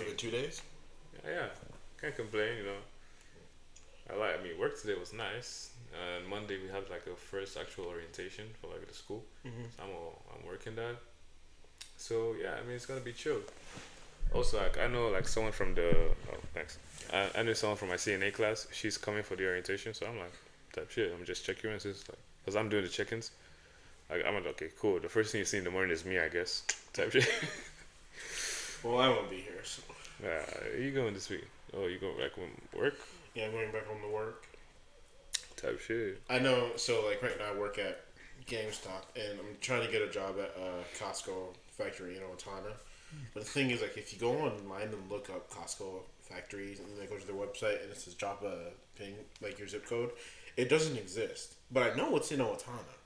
for the 2 days? Yeah, can't complain. I mean, work today was nice. And Monday we had like a first actual orientation for like the school. Mm-hmm. So I'm working that. So yeah, I mean it's gonna be chill. Also, like I know like someone from the thanks. I know someone from my CNA class. She's coming for the orientation, so I'm like, type shit. I'm just check your answers, like, cause I'm doing the check-ins. Like I'm like, okay, cool. The first thing you see in the morning is me, I guess. Type shit. Well, I won't be here, so. You going this week? Oh, you going like when work? Yeah, I'm going back home to work. Type shit. I know, so like right now I work at GameStop and I'm trying to get a job at Costco factory in Otana. But the thing is, like, if you go online and look up Costco factories and then go to their website and it says drop a ping, like your zip code, it doesn't exist. But I know it's in Otana.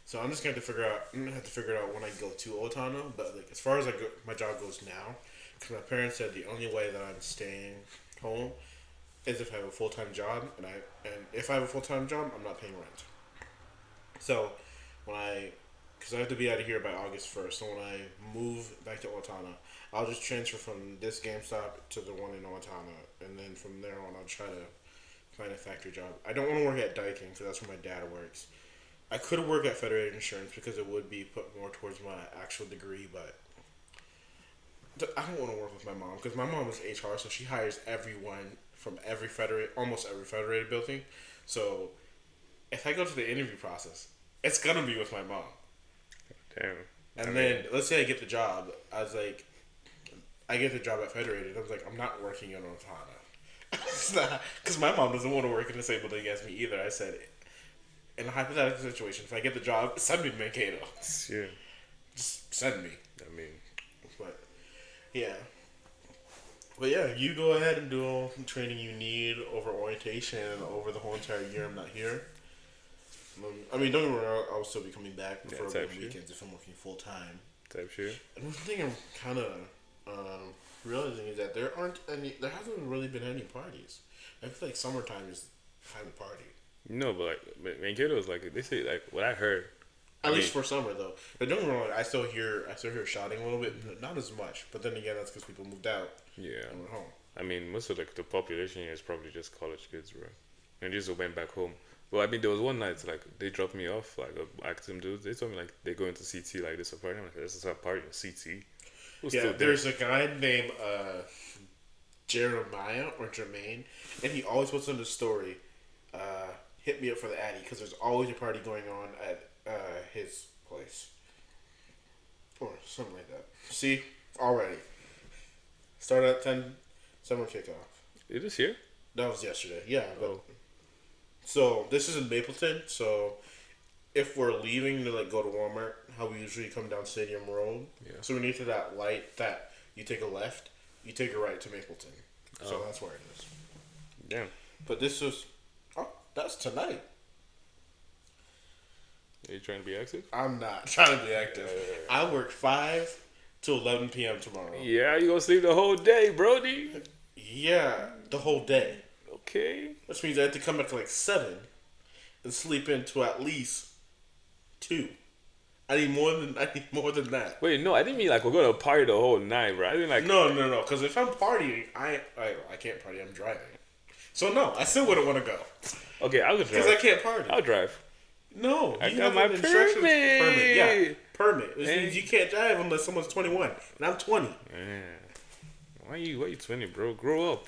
So I'm just gonna have to figure out. I'm gonna have to figure it out when I go to Otana. But like as far as my job goes now, because my parents said the only way that I'm staying home is if I have a full time job, and if I have a full time job, I'm not paying rent. So because I have to be out of here by August 1st. So when I move back to Otana, I'll just transfer from this GameStop to the one in Otana, and then from there on, I'll try to find a factory job. I don't want to work at Daikin because that's where my dad works. I could work at Federated Insurance because it would be put more towards my actual degree, but I don't want to work with my mom because my mom is HR, so she hires everyone from almost every Federated building. So if I go to the interview process, it's gonna be with my mom. Damn. And then let's say I get the job. I was like, I get the job at Federated. I was like, I'm not working in Otana. It's not because my mom doesn't want to work in the same building as me either. I said, in a hypothetical situation, if I get the job, send me to Mankato. Yeah. Just send me. I mean, But yeah. But yeah, you go ahead and do all the training you need over orientation and over the whole entire year I'm not here. I mean, don't get me wrong, I'll still be coming back for weekends if I'm working full time. Type shit. And one thing I'm kind of realizing is that there hasn't really been any parties. I feel like summertime is time to party. No, but like Mankato is like they say like what I heard. At least for summer though. But don't get me wrong, I still hear shouting a little bit, not as much. But then again, that's because people moved out. Yeah. And went home. I mean, most of the population here is probably just college kids, bro. And just went back home. Well, I mean, there was one night like they dropped me off, like some dudes. They told me like they go into CT like this party. I'm like, this is a party in CT. Yeah, there's a guy named Jeremiah or Jermaine, and he always puts on the story, hit me up for the Addy because there's always a party going on at his place or something like that. See, already started at 10, summer kickoff. It is here. That was yesterday. Yeah, but so this is in Mapleton. So if we're leaving to like go to Walmart, how we usually come down Stadium Road. Yeah. So we need to that light that you take a left, you take a right to Mapleton. So that's where it is. Damn. But this was that's tonight. Are you trying to be active? I'm not trying to be active. I work 5 to 11 p.m. tomorrow. Yeah, you gonna sleep the whole day, Brody? Yeah, the whole day. Okay. Which means I have to come back to like 7 and sleep into at least 2. I need more than that. Wait, no, I didn't mean like we're gonna party the whole night, bro. I didn't like no. Because if I'm partying, I can't party. I'm driving. So no, I still wouldn't want to go. Okay, I'll drive. Because I can't party. I'll drive. No, I got my permit. Yeah, permit. Which means you can't drive unless someone's 21, and I'm 20. Man. Why you 20, bro? Grow up.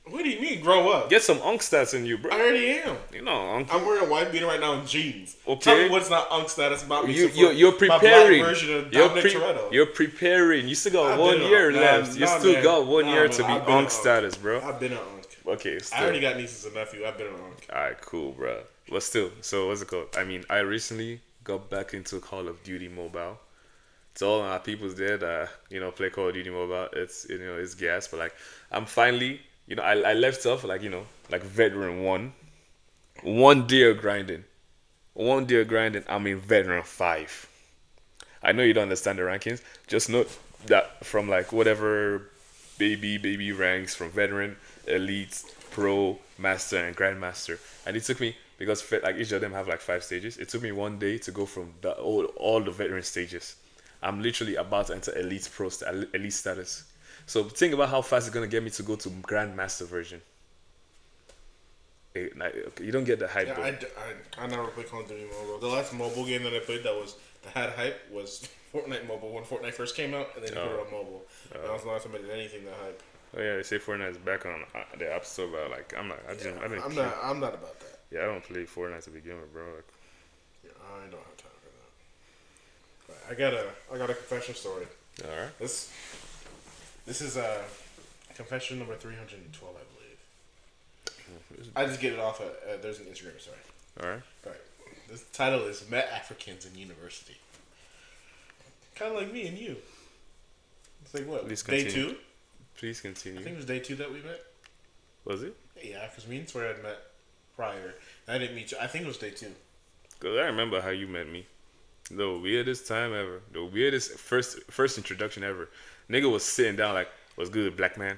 What do you mean, grow up? Get some unk stats in you, bro. I already am. You know, unk. I'm wearing a white beater right now in jeans. Okay. Tell me what's not unk status about me. You're preparing. My black version of Dominic Toretto. You're preparing. You still got 1 year left. You still got 1 year to be unk status, bro. I've been an unk. Okay, still. I already got nieces and nephews. I've been an unk. Alright, cool, bro. But still, so what's it called? I mean, I recently got back into Call of Duty Mobile. To all our peoples there that play Call of Duty Mobile, it's gas. But like, I'm finally, I left off like veteran 1 day of grinding, I'm in veteran 5. I know you don't understand the rankings. Just note that from like whatever baby ranks from veteran, elite, pro, master, and grandmaster, and it took me because like each of them have like 5 stages. It took me 1 day to go from all the veteran stages. I'm literally about to enter elite status. So think about how fast it's gonna get me to go to Grandmaster version. Okay, you don't get the hype Yeah, though. I never played Call of Duty Mobile. The last mobile game that I played that had hype was Fortnite Mobile when Fortnite first came out, and then they put it on mobile. That was the last time I did anything that hype. Oh yeah, they say Fortnite is back on the App Store, but like I'm not. I just I didn't. I'm not about that. Yeah, I don't play Fortnite to begin with, bro. Like, Yeah, I don't have time for that. Right, I got a confession story. all right. This is confession number 312, I believe. I just get it off. There's an Instagram story. All right. All right. This title is Met Africans in University. Kind of like me and you. It's like what? Please Day continue. 2? Please continue. I think it was day 2 that we met. Was it? Yeah, because me and Swear had met prior. I didn't meet you. I think it was day 2. Cause I remember how you met me. The weirdest time ever. The weirdest first introduction ever. Nigga was sitting down like, "What's good, black man?"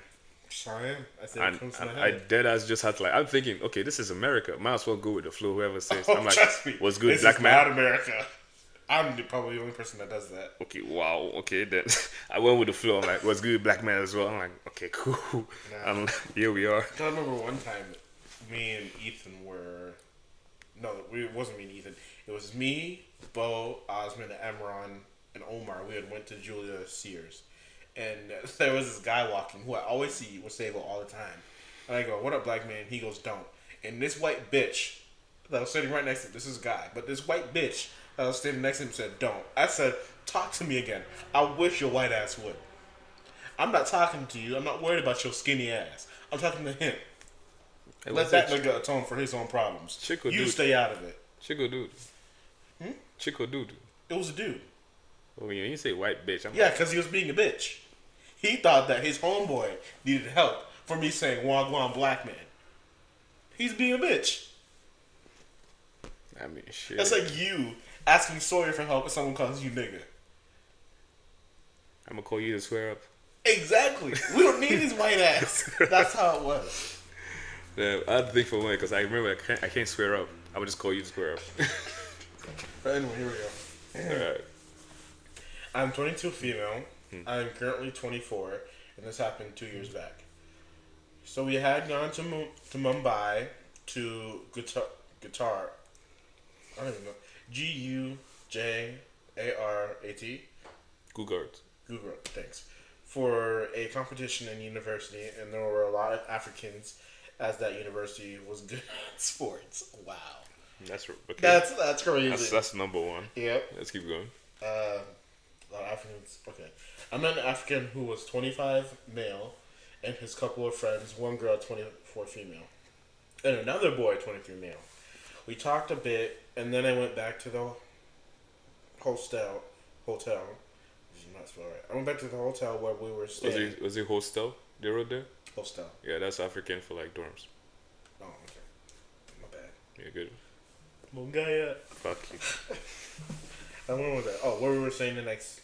Cheyenne. I think it comes to my I head. dead ass just had to like. I'm thinking, okay, this is America. Might as well go with the flow. Whoever says, Oh, I'm like, trust me. "What's good, this black is man?" not America. I'm probably the only person that does that. Okay, wow. Okay, then I went with the flow. I'm like, "What's good, black man?" as well. I'm like, okay, cool. Nah. Here we are. I remember one time, me and Ethan were. No, it wasn't me and Ethan. It was me, Bo, Osmond, Emron, and Omar. We had went to Julia Sears, and there was this guy walking who I always see was Sable all the time. And I go, "What up, black man?" He goes, "Don't." And this white bitch that was sitting right next to him, this is a guy, but this white bitch that was standing next to him said, "Don't." I said, "Talk to me again. I wish your white ass would. I'm not talking to you. I'm not worried about your skinny ass. I'm talking to him. Hey, Let what's that that nigga atone for his own problems. Chico You dude. stay out of it." Chico dude. Chico dude. It was a dude. Well, when you say white bitch, I'm Yeah, like, because he was being a bitch. He thought that his homeboy needed help for me saying Wagwan black man. He's being a bitch. I mean, shit. That's like you asking Sawyer for help and someone calls you nigga. I'm gonna call you to swear up. Exactly. We don't need his white ass. That's how it was. Yeah, I had to think for a moment because I remember I can't swear up. I would just call you to swear up. But anyway, here we go. Alright. I'm 22 female. I'm currently 24, and this happened 2 years back. So we had gone to Mumbai to guitar. I don't even know. Gujarat. Google. Google, thanks. For a competition in university, and there were a lot of Africans, as that university was good at sports. Wow, That's okay. that's crazy. That's number one. Yep. Let's keep going. A lot of Africans. Okay, I met an African who was 25 male, and his couple of friends. One girl, 24 female, and another boy, 23 male. We talked a bit, and then I went back to the hotel. This is not spelled right. I went back to the hotel where we were staying. Was it hostel? They wrote there? Hostel. Yeah, that's African for like dorms. Oh, okay. My bad. Yeah, good. Mungaya. Fuck you. I went with that. Oh, where we were staying the next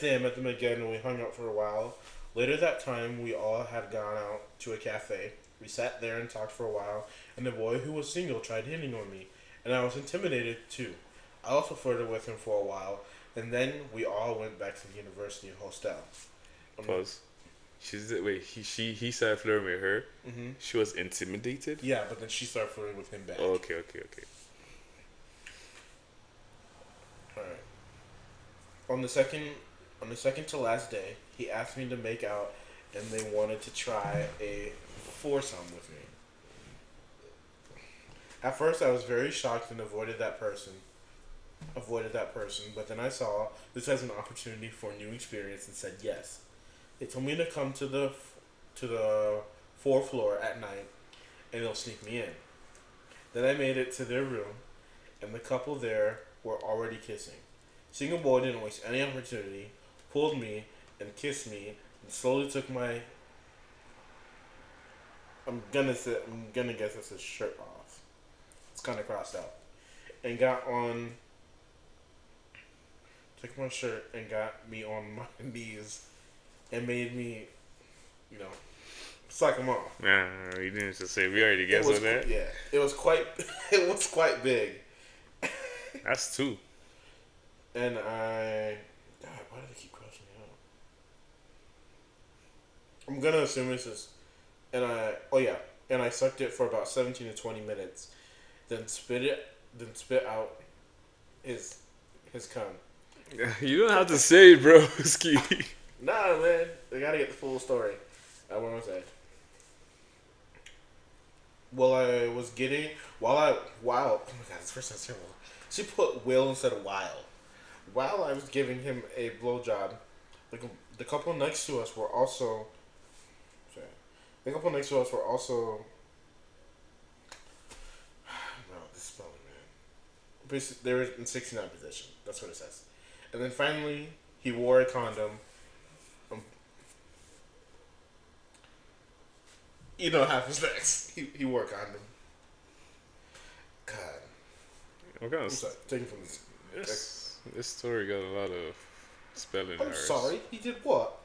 day I met them again and we hung out for a while. Later that time, we all had gone out to a cafe. We sat there and talked for a while, and the boy who was single tried hitting on me, and I was intimidated too. I also flirted with him for a while, and then we all went back to the university hostel. Pause. He started flirting with her. Mm-hmm. She was intimidated. Yeah, but then she started flirting with him back. Oh, okay. Alright. On the second to last day, he asked me to make out, and they wanted to try a foursome with me. At first, I was very shocked and avoided that person. But then I saw this as an opportunity for a new experience and said yes. They told me to come to the fourth floor at night, and they'll sneak me in. Then I made it to their room, and the couple there were already kissing. Single boy didn't waste any opportunity, pulled me and kissed me, and slowly took my. I'm gonna guess it's his shirt off. It's kind of crossed out, and took my shirt and got me on my knees, and made me, suck him off. Nah, you didn't just say we already guessed on that. Yeah, it was quite big. That's two. And God, why do they keep crossing me I'm gonna assume this is, and I sucked it for about 17 to 20 minutes, then spit out his his cum. You don't have to say it, bro. Ski. Nah, man, I gotta get the full story. What was I? Well, I was getting while oh my god, this first sounds terrible. She put will instead of while. While I was giving him a blowjob, the couple next to us were also. Sorry, the couple next to us were also. No, this spelling, man. Basically, they were in 69 position. That's what it says. And then finally, he wore a condom. Um, you know, half his next. He wore a condom. God. What kind I'm of sorry. Taking from this. this story got a lot of spelling I'm errors. sorry. He did what?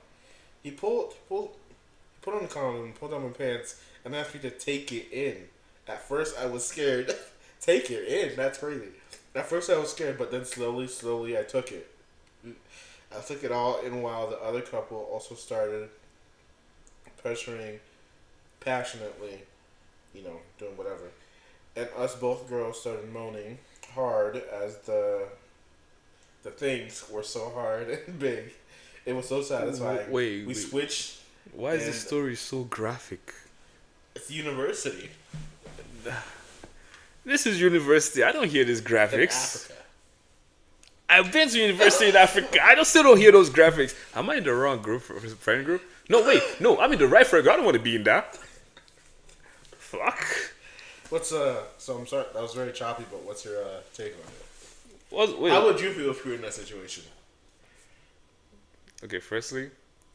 He put on the condom, pulled down my pants, and asked me to take it in. At first, I was scared. Take it in? That's crazy. At first, I was scared, but then slowly, I took it. I took it all in while the other couple also started pressuring passionately, doing whatever. And us both girls started moaning hard as the things were so hard and big. It was so satisfying. We switched. Why is this story so graphic? It's university. This is university. I don't hear these graphics. In Africa. I've been to university in Africa. I still don't hear those graphics. Am I in the wrong group, friend group? No, wait. No, I'm in the right friend group. I don't want to be in that. Fuck. So I'm sorry, that was very choppy, but what's your take on it? How would you feel if you were in that situation? Okay, firstly,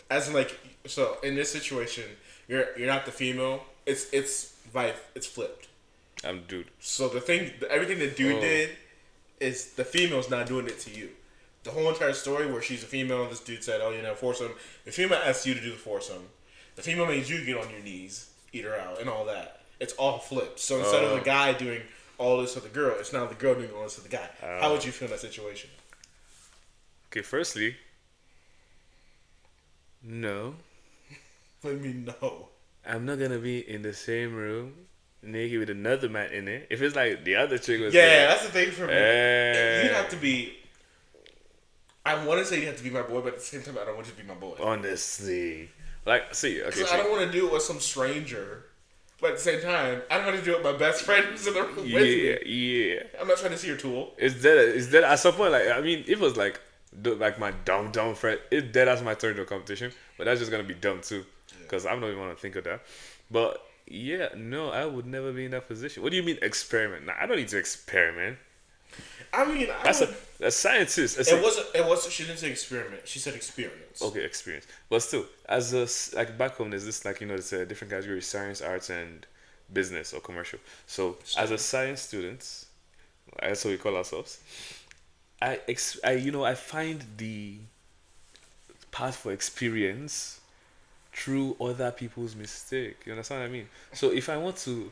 as in so in this situation, you're not the female. It's flipped. I'm dude. So everything the dude did is the female's not doing it to you. The whole entire story where she's a female and this dude said, foursome. The female asked you to do the foursome. The female made you get on your knees, eat her out, and all that. It's all flipped. So instead of the guy doing all this to the girl, it's now the girl doing all this to the guy. How would you feel in that situation? Okay, firstly, no. What do you mean no? I'm not gonna be in the same room naked with another man in it. If it's like the other chick was that's the thing for me. You'd have to be. I want to say you have to be my boy, but at the same time, I don't want you to be my boy. Honestly, see. I don't want to do it with some stranger. But at the same time, I don't want to do it with my best friend who's in the room with me. Yeah. I'm not trying to see your tool. Is that at some point, if it was like my dumb friend, it's dead as my turn to a competition. But that's just going to be dumb too. Because I'm not even want to think of that. But yeah, no, I would never be in that position. What do you mean experiment? Nah, I don't need to experiment. I mean, a scientist. It wasn't. She didn't say experiment. She said experience. Okay, experience. But still, as back home, there's this it's a different category: science, arts, and business or commercial. So as a science student, that's what we call ourselves. I find the path for experience through other people's mistake. You understand what I mean? So if I want to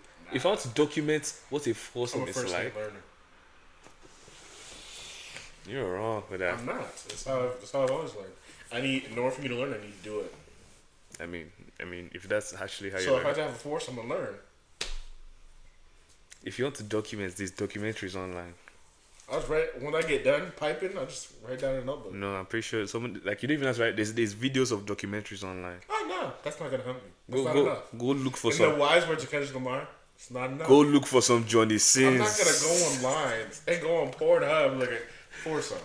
document what a foursome is like. You're wrong with that. I'm not. That's how I've always learned. In order for me to learn, I need to do it. I mean, if that's actually how you learn. So if I have to have a force, I'm gonna learn. If you want to document these documentaries online. When I get done piping, I just write down in a notebook. No, I'm pretty sure someone you don't even have to write. There's videos of documentaries online. Oh no, that's not gonna help me. That's not enough. Go look for some. The wise words of Kendrick Lamar. It's not enough. Go look for some Johnny Sins. I'm not gonna go online and go on Pornhub looking for some.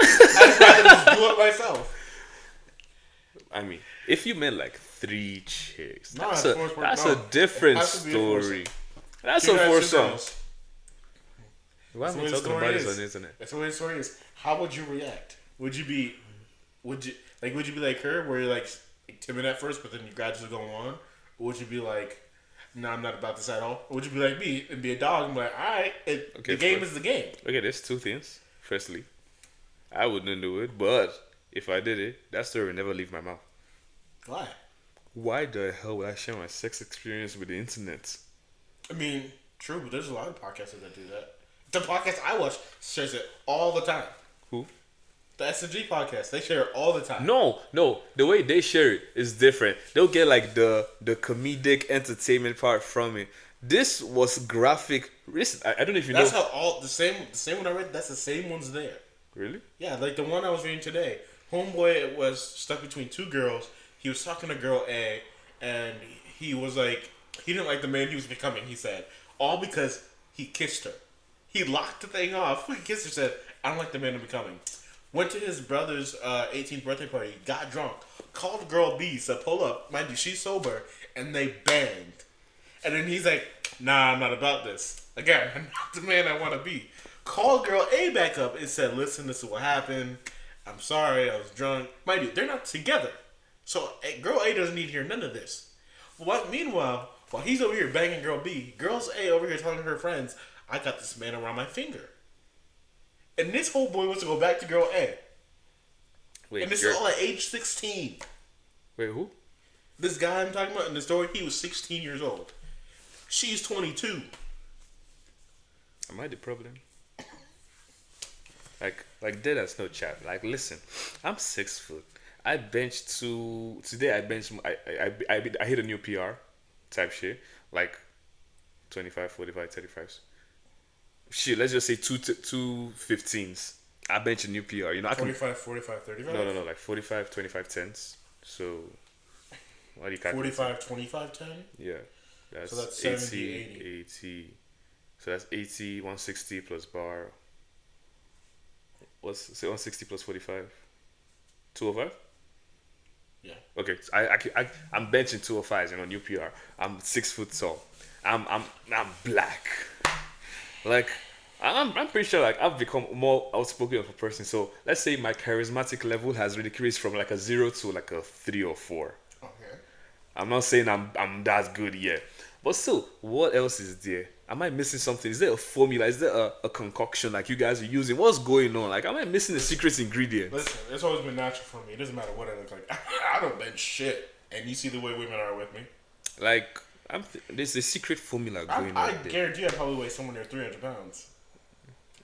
I'd rather just do it myself. I mean, if you meant 3 chicks, that's a different story. That's a foursome. Why am I talking about this on the internet? That's the way the story is. How would you react? Would you be like her, where you're timid at first, but then you gradually go on? Or would you be like, no, I'm not about this at all? Or would you be like me and be a dog and be like, all right, the game is the game? Okay, there's 2 things. Firstly, I wouldn't do it, but if I did it, that story would never leave my mouth. Why? Why the hell would I share my sex experience with the internet? I mean, true, but there's a lot of podcasters that do that. The podcast I watch says it all the time. Who? The S&G podcast, they share it all the time. No, the way they share it is different. They'll get like the comedic entertainment part from it. This was graphic. Listen, I don't know if you That's know. how all the same one I read. That's the same ones there. Really? Yeah, like the one I was reading today. Homeboy was stuck between two girls. He was talking to girl A, and he was like, he didn't like the man he was becoming. He said, all because he kissed her. He locked the thing off. He kissed her. Said, I don't like the man I'm becoming. Went to his brother's 18th birthday party. Got drunk. Called girl B. Said, pull up. Mind you, she's sober, and they banged. And then he's like, nah, I'm not about this. Again, I'm not the man I want to be. Called girl A back up and said, listen, this is what happened. I'm sorry, I was drunk. Mind you, they're not together. So girl A doesn't need to hear none of this. What? Meanwhile, while he's over here banging girl B, girls A over here telling her friends, I got this man around my finger. And this whole boy wants to go back to girl A. Wait, And this is all at age 16. wait, who? This guy I'm talking about in the story, he was 16 years old. She's 22. Am I the problem? Like dead as no chat. Like, listen, I'm 6 foot. I benched today. I benched. I hit a new PR, type shit. Like 25, 45, 35s. Shit, let's just say two 15s. I bench a new PR. You know, I can. 25, 45, 35? No, like 45, 25, 10s. So, what do you calculate? 45, 25, 10? Yeah. That's, So that's 70, 80. 80. So that's 80, 160 plus bar. What's, say 160 plus 45? 205? Yeah. Okay, so I'm benching 205s, you know, new PR. I'm 6 foot tall. I'm black. Like, I'm pretty sure like I've become more outspoken of a person. So let's say my charismatic level has really increased from like a 0 to like a 3 or 4. Okay. I'm not saying I'm that good yet. But still, what else is there? Am I missing something? Is there a formula? Is there a concoction like you guys are using? What's going on? Like, am I missing a secret ingredient? Listen, it's always been natural for me. It doesn't matter what I look like. I don't bench shit. And you see the way women are with me. Like, there's a secret formula going I on there. guarantee I probably weigh somewhere near 300 pounds.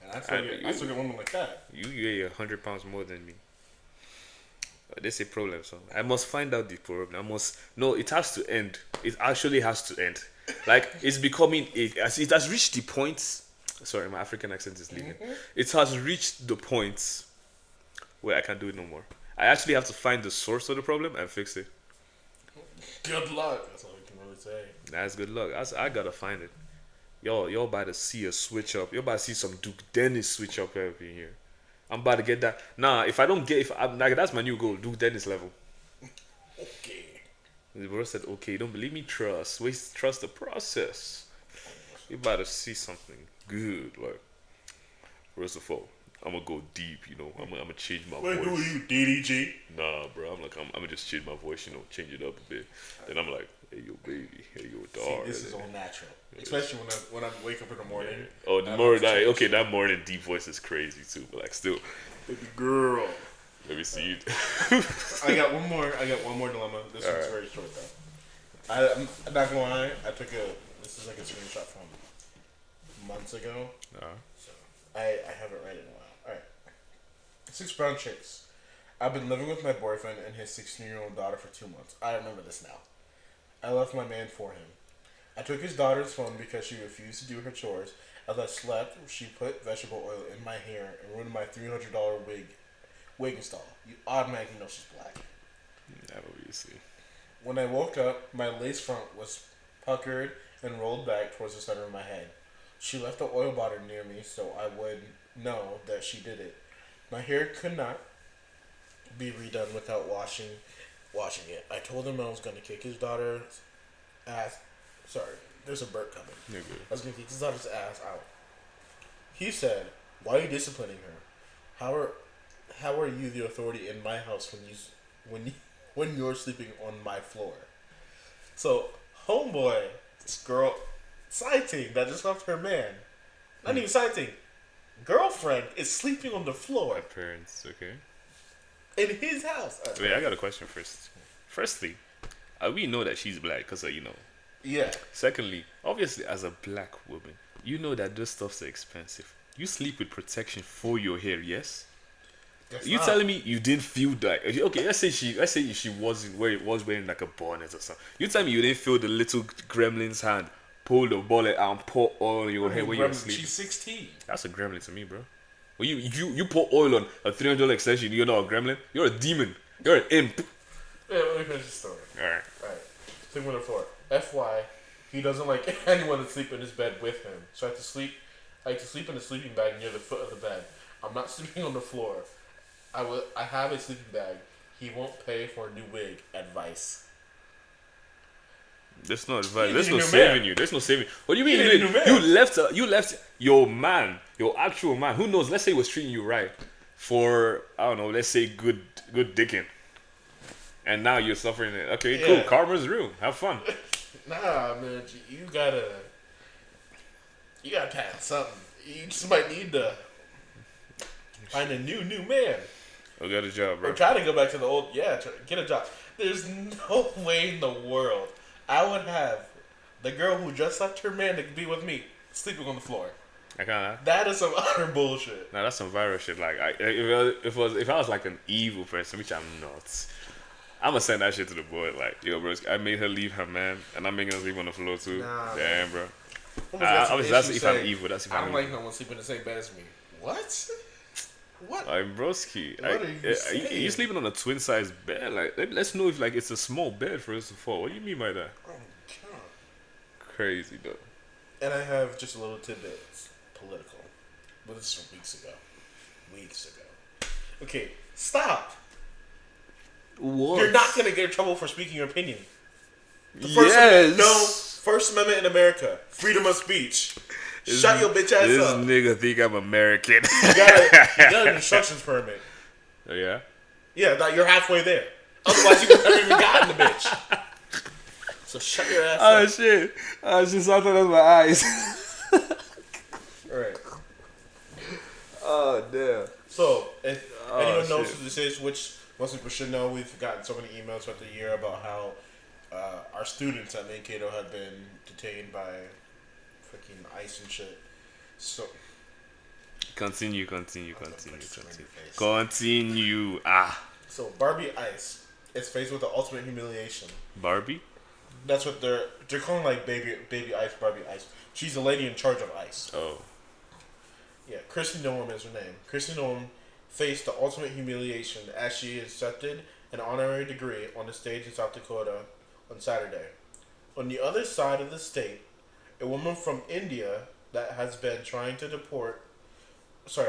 And I still get women like that. You weigh 100 pounds more than me. There's a problem, so I must find out the problem. No, it has to end. It actually has to end. Like, it's becoming, it has reached the point. Sorry, my African accent is leaving. It has reached the point where I can't do it no more. I actually have to find the source of the problem and fix it. Good luck. That's all I can really say. That's good luck. I gotta find it. Y'all about to see a switch up. You're about to see some Duke Dennis switch up over here. I'm about to get that. Nah, if I don't get, if I'm like, that's my new goal, Duke Dennis level. Okay. The bro said, okay, don't believe me, trust. Wait, trust the process. You're about to see something good. Like, first of all, I'm gonna go deep, you know. I'm gonna change my Wait, voice. who are you, DDG? Nah, bro. I'm gonna just change my voice, you know, change it up a bit. Then I'm like, hey, yo, baby. Hey, yo, dog. See, this is all natural. Especially when I wake up in the morning. Oh, the morning. Okay, that morning deep voice is crazy too. But like, still, Baby girl. let me see it. I got one more dilemma. This one's very short though. I'm not gonna lie. This is like a screenshot from months ago. So I haven't read it in a while. All right. 6 brown chicks. I've been living with my boyfriend and his 16-year-old daughter for 2 months. I remember this now. I left my man for him. I took his daughter's phone because she refused to do her chores. As I slept, she put vegetable oil in my hair and ruined my $300 wig install. You automatically know she's black. Obviously. When I woke up, my lace front was puckered and rolled back towards the center of my head. She left the oil bottle near me so I would know that she did it. My hair could not be redone without washing it. I told him I was going to kick his daughter's ass. Sorry, there's a burp coming. You're good. I was going to kick his daughter's ass out. He said, "Why are you disciplining her? How are you the authority in my house when you're sleeping on my floor?" So, homeboy, this girl, side team that just left her man, not even side team, girlfriend is sleeping on the floor My parents, okay. in his house. Wait, I got a question first. Firstly, we know that she's black because you know. Yeah. Secondly, obviously, as a black woman, you know that those stuffs are expensive. You sleep with protection for your hair, yes? You telling me you didn't feel that? Okay, let's say she wasn't where it was wearing like a bonnet or something. You tell me you didn't feel the little gremlin's hand pull the bullet out and pour oil on your head when you were sleeping. She's 16. That's a gremlin to me, bro. When you pour oil on a $300 extension, you're not a gremlin. You're a demon. You're an imp. Yeah, let me finish the story. Alright. Sleeping on the floor. FY, he doesn't like anyone to sleep in his bed with him. So I have to sleep in a sleeping bag near the foot of the bed. I'm not sleeping on the floor. I have a sleeping bag. He won't pay for a new wig. Advice. There's no advice. There's no saving you. There's no saving. What do you mean? You left your man, your actual man. Who knows? Let's say he was treating you right for, I don't know, let's say good dicking. And now you're suffering it. Okay, cool. Karma's real. Have fun. Nah, man. You gotta pass something. You just might need to find a new man. Or get a job, bro. Or try to go back to the old. Yeah, get a job. There's no way in the world I would have the girl who just left her man to be with me sleeping on the floor. I can't. That is some utter bullshit. Nah, that's some viral shit. Like, if I was like an evil person, which I'm not, I'm gonna send that shit to the boy. Like, yo, bro, I made her leave her man, and I'm making her sleep on the floor too. Nah, damn, bro. Obviously, that's if I'm evil. That's if I I'm don't evil. like no one sleeping in the same bed as me. What? What? Like, broski, What are you saying? you sleeping on a twin size bed? Like, let's know if like it's a small bed for us to fall. What do you mean by that? Oh God. Crazy though. And I have just a little tidbit. It's political, but this is from weeks ago. Okay, stop. What? You're not gonna get in trouble for speaking your opinion. First Amendment in America, freedom of speech. Shut your bitch ass this up. This nigga think I'm American. You got an instructions permit. Oh, yeah? Yeah, that you're halfway there. Otherwise, you would never even gotten the bitch. So shut your ass up. Oh shit! I thought that was my eyes. Alright. Oh damn. So, if anyone knows who this is, which most people should know, we've gotten so many emails throughout the year about how our students at Mankato have been detained by freaking ICE and shit. So continue. So Barbie ICE is faced with the ultimate humiliation. Barbie? That's what they're calling, like baby ICE, Barbie ICE. She's the lady in charge of ICE. Oh. Yeah, Christy Noem is her name. Christy Noem faced the ultimate humiliation as she accepted an honorary degree on the stage in South Dakota on Saturday. On the other side of the state, a woman from India that has been trying to deport, she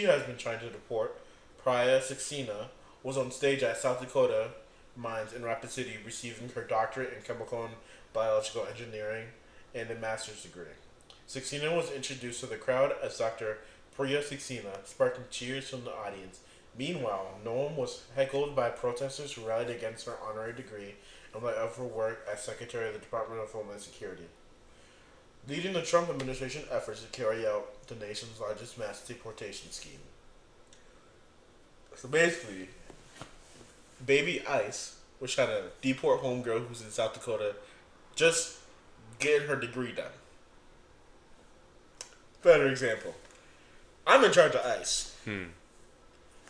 has been trying to deport, Priya Saxena, was on stage at South Dakota Mines in Rapid City receiving her doctorate in chemical and biological engineering and a master's degree. Saxena was introduced to the crowd as Dr. Priya Saxena, sparking cheers from the audience. Meanwhile, Noem was heckled by protesters who rallied against her honorary degree and let of her work as Secretary of the Department of Homeland Security, leading the Trump administration efforts to carry out the nation's largest mass deportation scheme. So basically, Baby Ice, which had a deport homegirl who's in South Dakota, just getting her degree done. Better example. I'm in charge of ICE.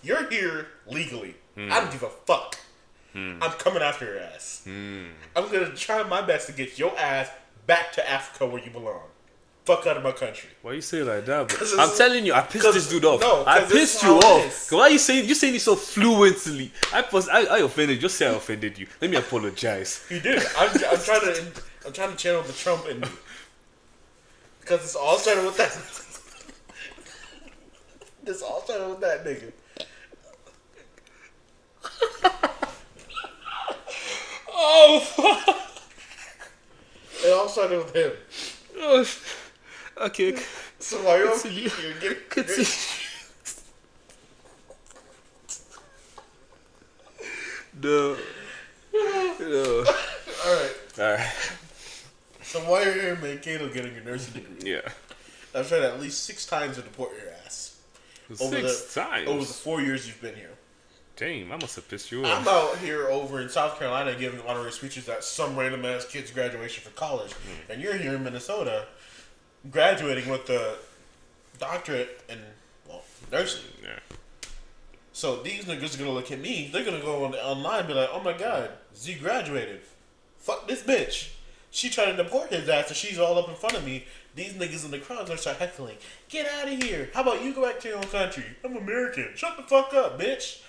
You're here legally. I don't give a fuck. I'm coming after your ass. I'm going to try my best to get your ass back to Africa where you belong. Fuck out of my country. Why you say it like that, bro? I'm telling you, I pissed this dude off. No, I pissed you off. Why are you saying it so fluently? I offended. Just say I offended you. Let me apologize. You did. I'm trying to channel the Trump in me. Because it's all started with that. This all started with that nigga. Oh, fuck. It all started with him. Oh, okay. So while you're Continue. No. Alright. So while you're here in Mankato getting your nursing degree, yeah, I've tried at least 6 times to deport your ass. Six times? Over the 4 years you've been here. Damn, I must have pissed you off. I'm out here over in South Carolina giving honorary speeches at some random ass kid's graduation for college, and you're here in Minnesota graduating with a doctorate in nursing. Yeah. So these niggas are gonna look at me. They're gonna go online and be like, "Oh my god, Z graduated. Fuck this bitch. She trying to deport his ass, and she's all up in front of me. These niggas in the crowd gonna start heckling. Get out of here. How about you go back to your own country? I'm American. Shut the fuck up, bitch."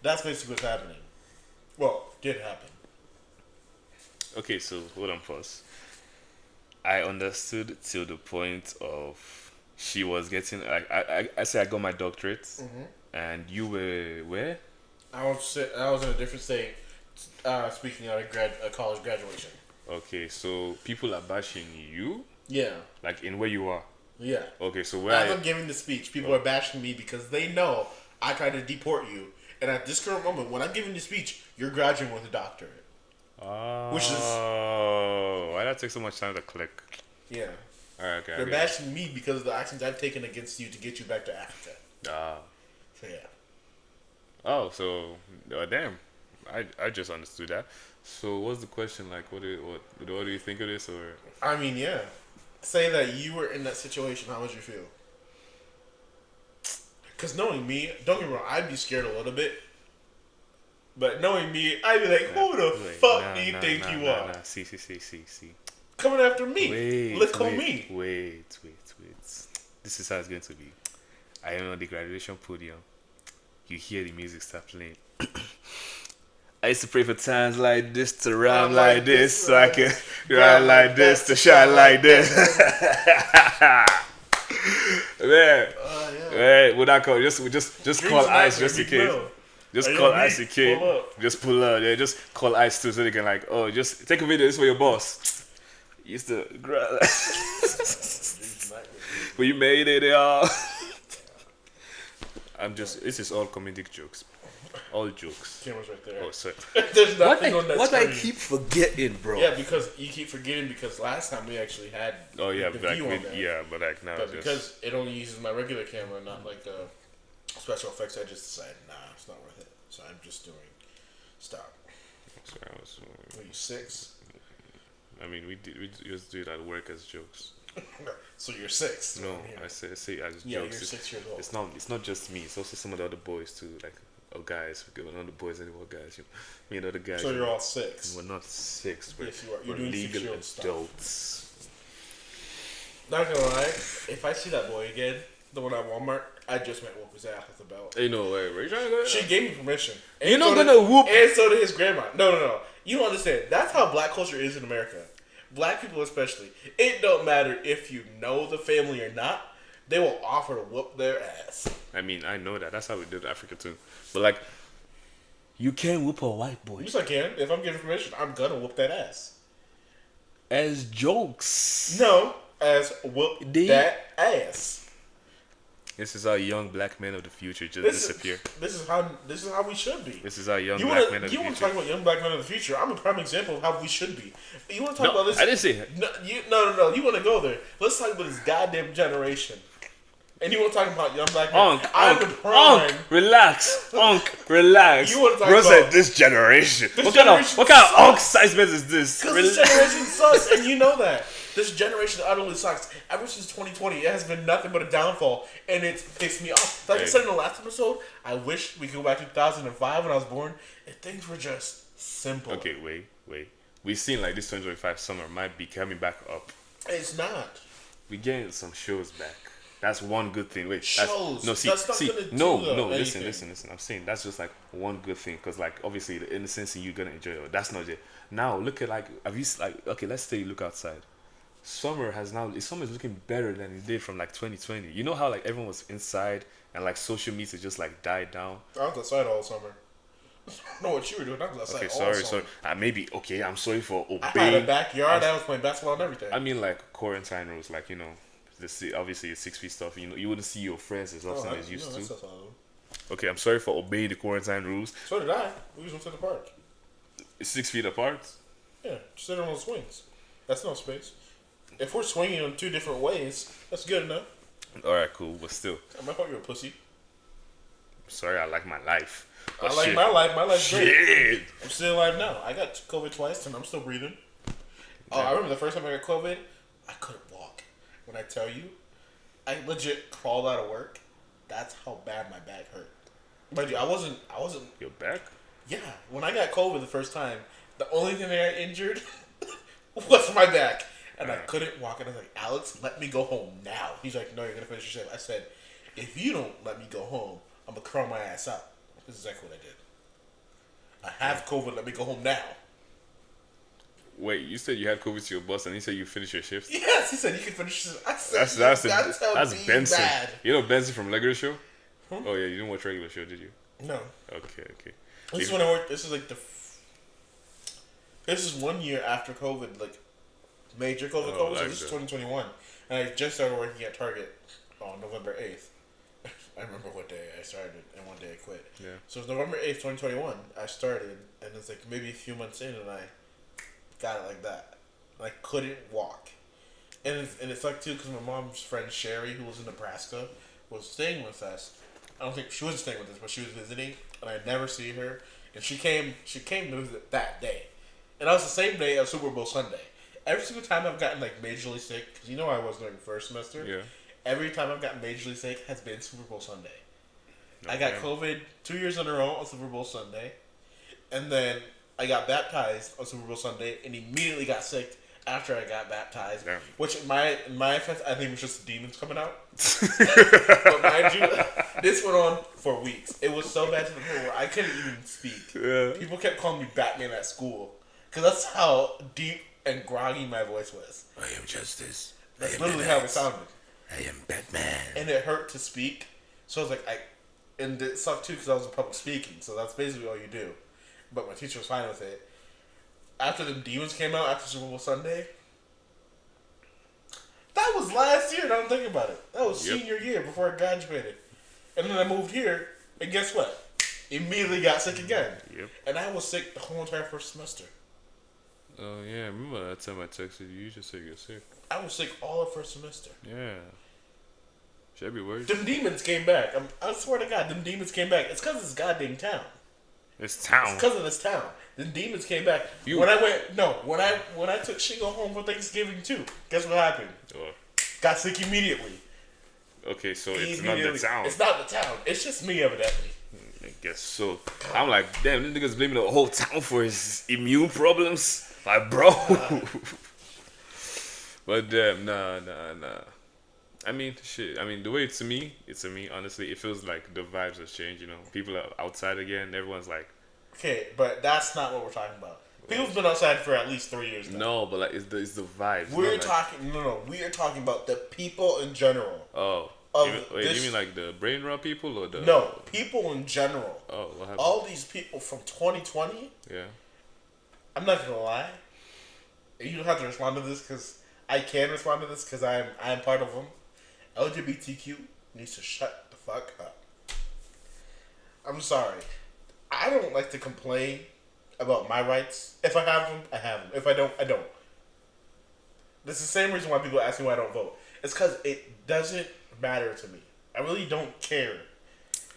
That's basically what's happening. Well, did happen. Okay, so hold on, pause. I understood till the point of she was getting like I say I got my doctorate, and you were where? I was in a different state. Speaking of a college graduation. Okay, so people are bashing you, Yeah. like in where you are. Yeah. Okay, so where? As I'm giving the speech, people are bashing me because they know I tried to deport you. And at this current moment, when I'm giving the speech, you're graduating with a doctorate. Which is why that take so much time to click? Yeah. Alright, okay. They're bashing me because of the actions I've taken against you to get you back to Africa. So yeah. Oh, so damn. I just understood that. So what's the question like? What do you think of this or? I mean, yeah. Say that you were in that situation. How would you feel? Because knowing me, don't get me wrong, I'd be scared a little bit. But knowing me, I'd be like, who the fuck do you think you are? See. Coming after me. Look on me. Wait. This is how it's going to be. I am on the graduation podium. You hear the music start playing. I used to pray for times like this to rhyme like this, so I can rhyme like this to shine like this. Man, man, what I call just call ice just in case. Just call ice in case. Just pull up. Yeah, just call ice too, so they can like, oh, just take a video. This is for your boss. Used to, but you made it, y'all. This is all comedic jokes. All jokes. Camera's right there. Oh, sorry. There's nothing on that what screen. I keep forgetting, bro. Yeah, because you keep forgetting because last time we actually had the view on that. Yeah, but like now But because it only uses my regular camera, not like special effects, I just decided, nah, it's not worth it. So I'm just doing stop. Sorry, Are you 6? I mean, we just do it at work as jokes. So you're 6. No, I say as jokes. Yeah, you're 6 years old. It's not just me. It's also some of the other boys too. Like guys, we're not the boys anymore, guys. Me and other guys. So you're all 6. We're not 6. We're, yes, you are. You're we're doing legal adults. Stuff. Not gonna lie, if I see that boy again, the one at Walmart, I just might whoop his ass with the belt. Hey, no way. Where you trying to go? She gave me permission. And you're not gonna whoop. And so did his grandma. No. You don't understand. That's how black culture is in America. Black people especially. It don't matter if you know the family or not. They will offer to whoop their ass. I mean, I know that. That's how we did Africa too. But like, you can't whoop a white boy. Yes, I can. If I'm given permission, I'm gonna whoop that ass. As jokes. No, as whoop that ass. This is how young black men of the future just disappear. This is how we should be. This is how young black men of the future. You want to talk about young black men of the future? I'm a prime example of how we should be. You want to talk about this? I didn't say that. No. You want to go there? Let's talk about this goddamn generation. And you want to talk about young black men? Relax. Relax. You want to talk Bro about said this generation. What kind of unk sizement is this? Because this generation sucks, and you know that. This generation utterly sucks. Ever since 2020, it has been nothing but a downfall, and it's pissed me off. Like I said in the last episode, I wish we could go back to 2005 when I was born, and things were just simple. Okay, wait. We've seen like this 2025 summer might be coming back up. It's not. We're getting some shows back. That's one good thing. Wait, shows. Listen. I'm saying that's just like one good thing because like obviously the innocence you're gonna enjoy it. That's not it. Now look at like let's say you look outside. Summer is looking better than it did from like 2020. You know how like everyone was inside and like social media just like died down. I was outside all summer. I don't know what you were doing. I was outside all summer. Sorry. I'm sorry for obeying. I had a backyard. I was playing basketball and everything. I mean like quarantine rules, like you know. Obviously it's 6 feet stuff. You know, you wouldn't see your friends as often as used to. Okay, I'm sorry for obeying the quarantine rules. So did I. We just went to the park. It's 6 feet apart. Yeah, just sitting on the swings. That's no space. If we're swinging in 2 different ways, that's good enough. All right, cool, but still. I might thought you were a pussy. Sorry, I like my life. I like my life. My life's great. I'm still alive now. I got COVID twice, and I'm still breathing. Oh, I remember the first time I got COVID, I couldn't walk. When I tell you, I legit crawled out of work. That's how bad my back hurt. Mind you, I wasn't. Your back? Yeah, when I got COVID the first time, the only thing that I injured was my back, and I couldn't walk. And I was like, Alex, let me go home now. He's like, no, you're gonna finish your shift. I said, if you don't let me go home, I'm gonna curl my ass up. This is exactly what I did. I have COVID. Let me go home now. Wait, you said you had COVID to your boss, and he said you finished your shift. Yes, he said you can finish your shift. I said, That's Benson. Bad. You know Benson from Regular Show? Huh? Oh yeah, you didn't watch Regular Show, did you? No. Okay. This is when I worked. This is like this is 1 year after COVID, like major COVID. Oh, So this is 2021, and I just started working at Target on November 8th. I remember what day I started and one day I quit. Yeah. So it's November 8th, 2021. I started, and it's like maybe a few months in, and I got it like that. And I couldn't walk, and it's like too because my mom's friend Sherry, who was in Nebraska, was staying with us. I don't think she wasn't staying with us, but she was visiting, and I'd never see her. And she came to visit that day, and that was the same day as Super Bowl Sunday. Every single time I've gotten like majorly sick, because I was during first semester. Yeah. Every time I've gotten majorly sick has been Super Bowl Sunday. Okay. I got COVID 2 years in a row on Super Bowl Sunday, and then I got baptized on Super Bowl Sunday, and immediately got sick after I got baptized. Damn. Which, in my offense, I think it was just the demons coming out. But mind you, this went on for weeks. It was so bad to the point where I couldn't even speak. Yeah. People kept calling me Batman at school because that's how deep and groggy my voice was. I am justice. That's literally how it sounded. I am Batman. And it hurt to speak. So I was like, and it sucked too because I was in public speaking. So that's basically all you do. But my teacher was fine with it. After the demons came out after Super Bowl Sunday, that was last year. Now I'm thinking about it. That was senior year before I graduated. And then I moved here, and guess what? Immediately got sick again. Yep. And I was sick the whole entire first semester. Oh yeah, I remember that time I texted you. You just said you're sick. I was sick all of first semester. Yeah. Should I be worried? Them demons came back. I swear to God, them demons came back. It's because of this goddamn town. It's town. It's because of this town. The demons came back. When I took Shingo home for Thanksgiving too. Guess what happened? Oh. Got sick immediately. Okay, so it's not the town. It's not the town. It's just me, evidently. I guess so. I'm like, damn, this nigga's blaming the whole town for his immune problems. Like, bro. But damn, nah. I mean, shit. I mean, the way it's to me, honestly, it feels like the vibes have changed, you know. People are outside again. Everyone's like... Okay, but that's not what we're talking about. People's been outside for at least 3 years now. No, but like, it's the vibes. We're talking... No. We are talking about the people in general. Oh. You mean like the brain rot people or the... No, people in general. Oh, what happened? All these people from 2020... Yeah. I'm not gonna lie. You don't have to respond to this because I can respond to this because I'm part of them. LGBTQ needs to shut the fuck up. I'm sorry. I don't like to complain about my rights. If I have them, I have them. If I don't, I don't. This is the same reason why people ask me why I don't vote. It's because it doesn't matter to me. I really don't care.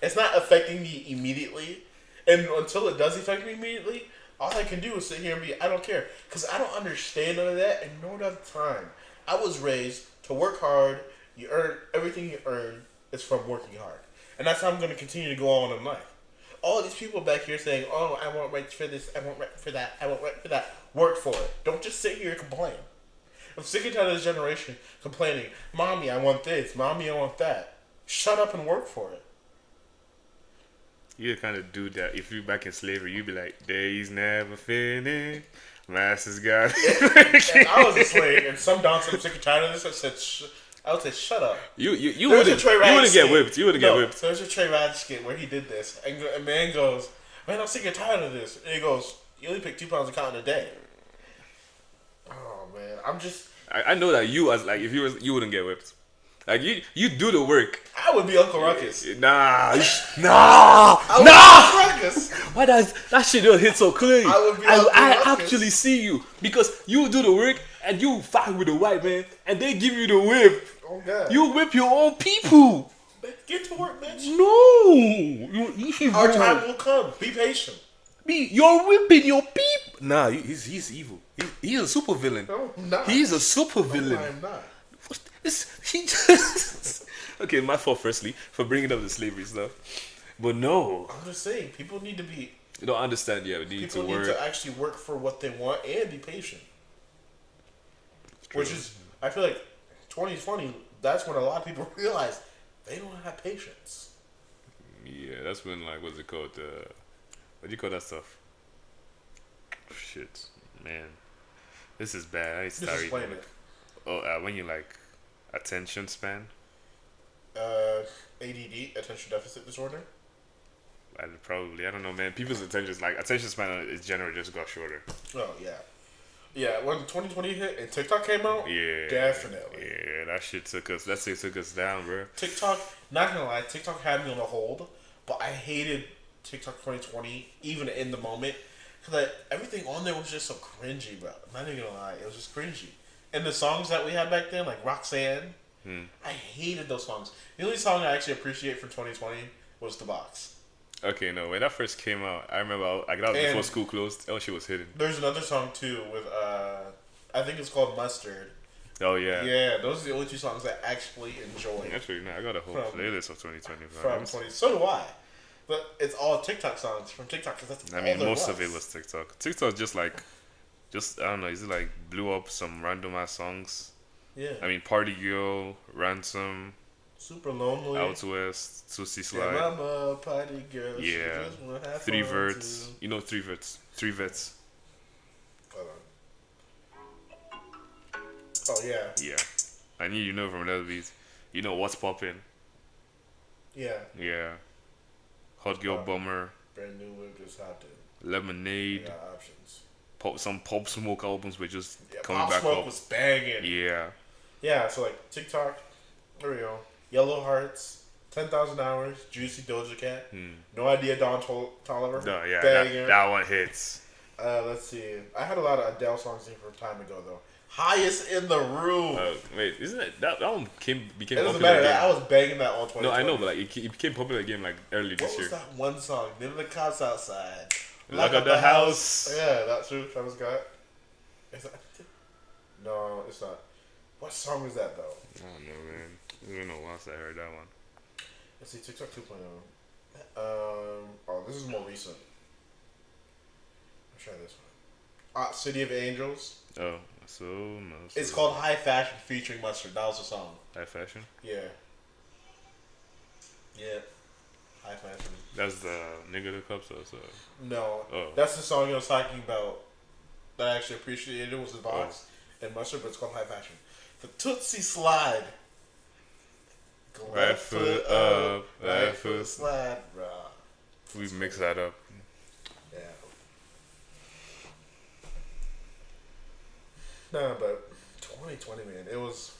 It's not affecting me immediately. And until it does affect me immediately, all I can do is sit here and be, I don't care. Because I don't understand none of that and none of the time. I was raised to work hard. You earn, everything you earn is from working hard. And that's how I'm going to continue to go on in life. All these people back here saying, oh, I want rights for this, I want rights for that, I want rights for that. Work for it. Don't just sit here and complain. I'm sick and tired of this generation complaining, Mommy, I want this, Mommy, I want that. Shut up and work for it. You're the kind of dude that if you're back in slavery, you'd be like, days never finish, master's got And I was a slave, and some dancers, I'm sick and tired of this, I would say, shut up. You wouldn't get whipped. You wouldn't get whipped. There's a Trey Rad skit where he did this, and a man goes, man, I'm sick and tired of this. And he goes, you only pick 2 pounds of cotton a day. Oh, man, I'm just... I know that you, as like, if you wouldn't get whipped. Like, you do the work. I would be Uncle Ruckus. Nah. Uncle Ruckus. Why does that shit don't hit so clearly? I actually see you because you do the work and you fight with the white man and they give you the whip. Oh God. You whip your own people. Get to work, bitch. No, you're evil. Our time will come. Be patient. You're whipping your people. Nah, he's evil. He's a super villain. No, I'm not. He's a super villain. No, I'm not. He just... Okay, my fault firstly for bringing up the slavery stuff. But no, I'm just saying, people need to be. you don't understand. Yeah, we need to People need work. to actually work for what they want and be patient. True. Which is, I feel like, 2020. That's when a lot of people realize they don't have patience. Yeah, that's when like what's it called? What do you call that stuff? Shit, man, this is bad. I need to Just start explain reading. it. Oh, when you like attention span. ADD, attention deficit disorder. I don't know, man. People's attention span is generally just got shorter. Oh yeah, yeah. When 2020 hit and TikTok came out, Yeah, definitely. Yeah, that shit took us. That shit took us down, bro. TikTok, not gonna lie, TikTok had me on a hold, but I hated TikTok 2020 even in the moment because everything on there was just so cringy, bro. I'm not even gonna lie, it was just cringy. And the songs that we had back then, like Roxanne, I hated those songs. The only song I actually appreciate from 2020 was The Box. Okay, no, when that first came out, I remember that was before And school closed. Oh, shit was hidden. there's another song too with I think it's called Mustard. Oh yeah. Yeah, those are the only two songs I actually enjoyed Actually, no, I got a whole From- playlist of 2020. from 20. So do I, but it's all TikTok songs from TikTok because that's I all mean, there most of it was TikTok. TikTok just I don't know, is it like blew up some random ass songs? Yeah. I mean, Party Girl, Ransom, Super lonely. Out West, Susie Yeah, Slide, mama, party girl. she yeah, just wanna have Three fun Verts. too. You know Three Verts. Three Vets. Hold on. Oh yeah, Yeah. I knew you know from those beats. You know What's Poppin'. yeah. Yeah. Hot Girl Pop. Bummer, Brand new whip just hopped in. I Lemonade, got options. some Pop Smoke albums were just Yeah, coming Pop back Smoke up. was banging. Yeah. Yeah, so like TikTok, there we go. Yellow Hearts, 10,000 Hours, Juicy Doja Cat. No Idea Don Tolliver. No, yeah, Banger. that one hits. Let's see. I had a lot of Adele songs in from time ago though. Highest in the Room. Wait, isn't it that one became It doesn't popular matter. again? I was banging that all 2020. No, I know, but like it became popular again like early What this was year. that one song? None of the cops outside. Lock up the house. Yeah, that's true. Travis Scott. Is that? No, it's not. What song is that though? I don't know, man. It's been a while since I heard that one. Let's see, TikTok 2.0. Oh, this is more recent. I'll try this one. City of Angels. Oh, so no. It's called High Fashion featuring Mustard. That was the song. High Fashion. Yeah. Yeah. High Fashion. That's the nigga that cups us. No, Oh. that's the song I was talking about that I actually appreciated. It was the Box and Mustard, but it's called High Fashion. The Tootsie Slide. Right foot up, right foot slide, bro. We mix that up. Yeah. No, but 2020, man, it was.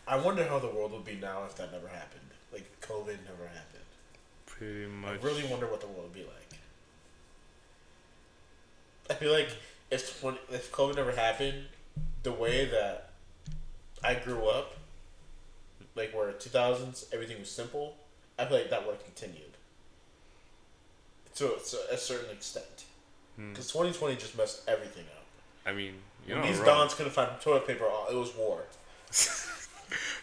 I wonder how the world would be now if that never happened. Like, COVID never happened. Pretty much. I really wonder what the world would be like. I feel like if COVID never happened, the way that I grew up, like where 2000s everything was simple, I feel like that would have continued to a certain extent. Because 2020 just messed everything up. I mean, When these dons couldn't find toilet paper, it was war.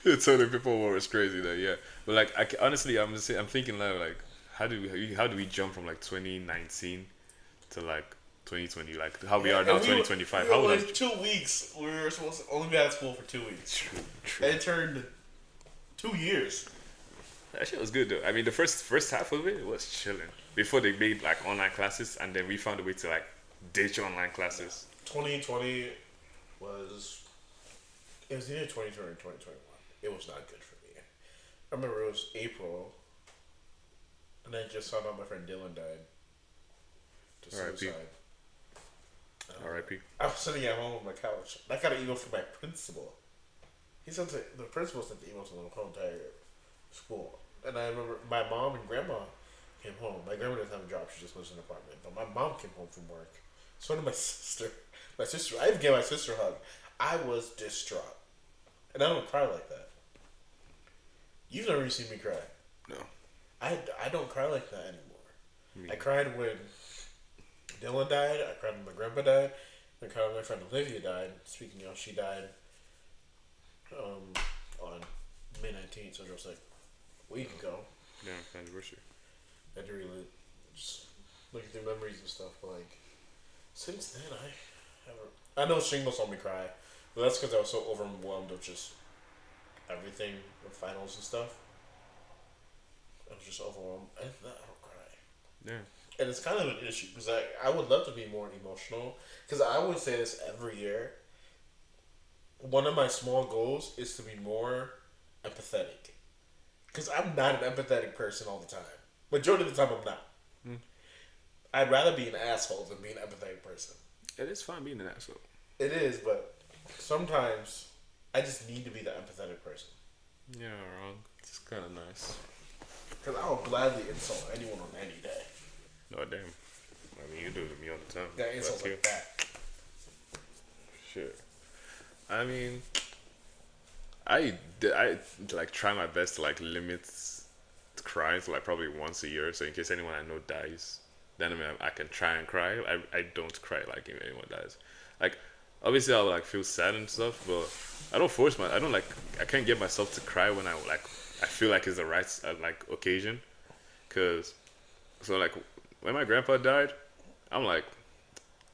The toilet paper war was crazy though, yeah. But like, honestly, I'm thinking like, how do we jump from like 2019 to like 2020, like how we are now, 2025? How like 2 weeks. We were supposed to only be out of school for 2 weeks. True. And it turned 2 years. That shit was good though. I mean, the first half of it was chilling before they made like online classes, and then we found a way to like ditch online classes. 2020 was. It was either 2020 or 2021. It was not good for me. I remember it was April, and I just found out my friend Dylan died. To R.I.P. suicide. R.I.P. I was sitting at home on my couch. I got an email from my principal. The principal sent the email to the whole entire school. And I remember my mom and grandma came home. My grandma doesn't have a job; she just lives in an apartment. But my mom came home from work. So did my sister. I even gave my sister a hug. I was distraught. And I don't cry like that. You've never seen me cry. No. I don't cry like that anymore. I cried when Dylan died. I cried when my grandpa died. I cried when my friend Olivia died. Speaking of, she died on May 19th, so it was like a week ago. Yeah, anniversary. I had to really just looking through memories and stuff. But like since then, I haven't. I know Shingles saw me cry, but that's because I was so overwhelmed with just everything with finals and stuff. I was just overwhelmed. I don't cry. Yeah. And it's kind of an issue because I would love to be more emotional because I would say this every year. One of my small goals is to be more empathetic because I'm not an empathetic person all the time. Majority of the time, I'm not. Mm. I'd rather be an asshole than be an empathetic person. It is fun being an asshole. It is, but sometimes I just need to be the empathetic person Yeah, wrong. It's kind of nice. because I will gladly insult anyone on any day. No damn. I mean, you do it to me all the time. Yeah, insults Fuck you. like that. Shit. I mean, I like try my best to like limit crying to like probably once a year. So in case anyone I know dies, then I mean I can try and cry. I don't cry like if anyone dies. Like obviously I'll like feel sad and stuff, but I don't force my. I don't like. I can't get myself to cry when I feel like it's the right like occasion, cause so like when my grandpa died, I'm like,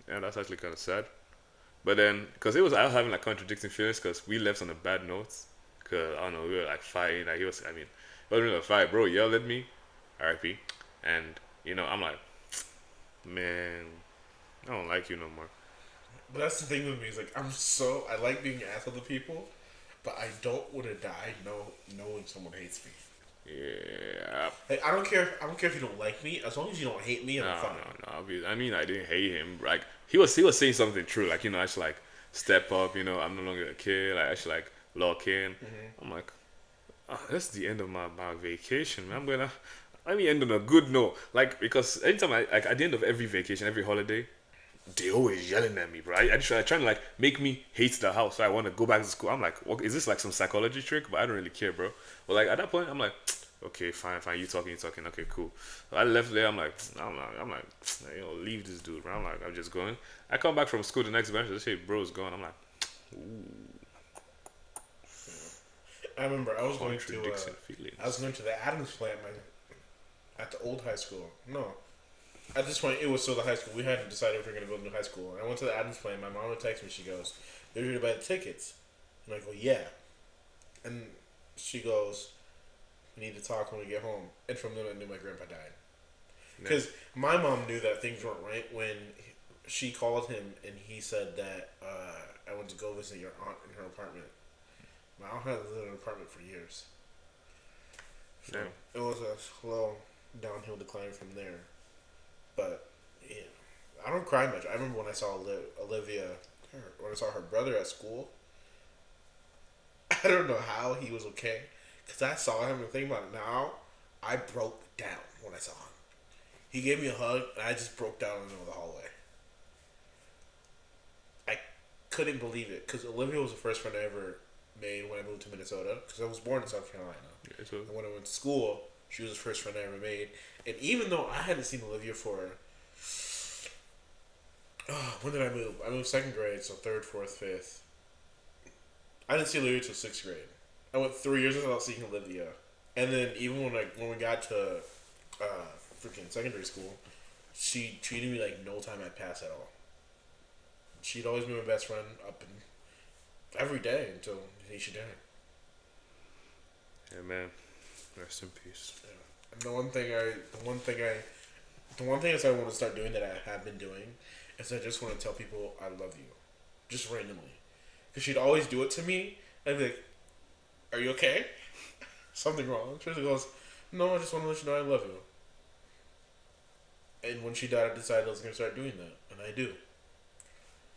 yeah, that's actually kind of sad. But then, cause I was having like contradicting feelings, cause we left on a bad note. Cause I don't know, we were like fighting. Like he was, I mean, it wasn't really a fight, bro. Yelled at me, R.I.P. And I'm like, man, I don't like you no more. But that's the thing with me is like I like being an asshole to people, but I don't want to die knowing someone hates me. Yeah. Like, I don't care. I don't care if you don't like me. As long as you don't hate me, I'm No, fine. no. I mean, I didn't hate him. Like he was saying something true. Like I should like step up. I'm no longer a kid. Like I should like lock in. Mm-hmm. I'm like, oh, that's the end of my vacation, man. Let me end on a good note. Like because anytime I like at the end of every vacation, every holiday, they always yelling at me, bro. I trying to like make me hate the house. So I want to go back to school. I'm like, what, is this like some psychology trick? But I don't really care, bro. But like at that point, I'm like, okay, fine. You talking. Okay, cool. So I left there. I'm like, leave this dude, bro. I'm just going. I come back from school the next bench. They say, bro's gone. I'm like, I remember I was going to contradiction feelings. I was going to the Adams plant at the old high school. No, at this point it was still the high school. We hadn't decided if we were going to go to new high school. And I went to the Adams plant. My mom would text me. She goes, "They're here to buy the tickets." And I go, "Yeah." And she goes, "We need to talk when we get home." And from then I knew my grandpa died. Because my mom knew that things weren't right when she called him and he said that I went to go visit your aunt in her apartment. My aunt had lived in an apartment for years. So it was a slow downhill decline from there. But yeah, I don't cry much. I remember when I saw Olivia, when I saw her brother at school. I don't know how he was okay. Because I saw him and think about it now. I broke down when I saw him. He gave me a hug and I just broke down in the middle of the hallway. I couldn't believe it. Because Olivia was the first friend I ever made when I moved to Minnesota. Because I was born in South Carolina. Yeah, so And when I went to school, she was the first friend I ever made. And even though I hadn't seen Olivia for... when did I move? I moved second grade, so third, fourth, fifth. I didn't see Olivia till sixth grade. I went 3 years without seeing Olivia. And then even when we got to freaking secondary school, she treated me like no time had passed at all. She'd always been my best friend up and every day until she died. yeah, man. Rest in peace. Yeah. And the one thing is I want to start doing that I have been doing is I just want to tell people I love you, just randomly, because she'd always do it to me. I'd be like, "Are you okay? Something wrong?" She goes, "No, I just want to let you know I love you." And when she died, I decided I was gonna start doing that, and I do.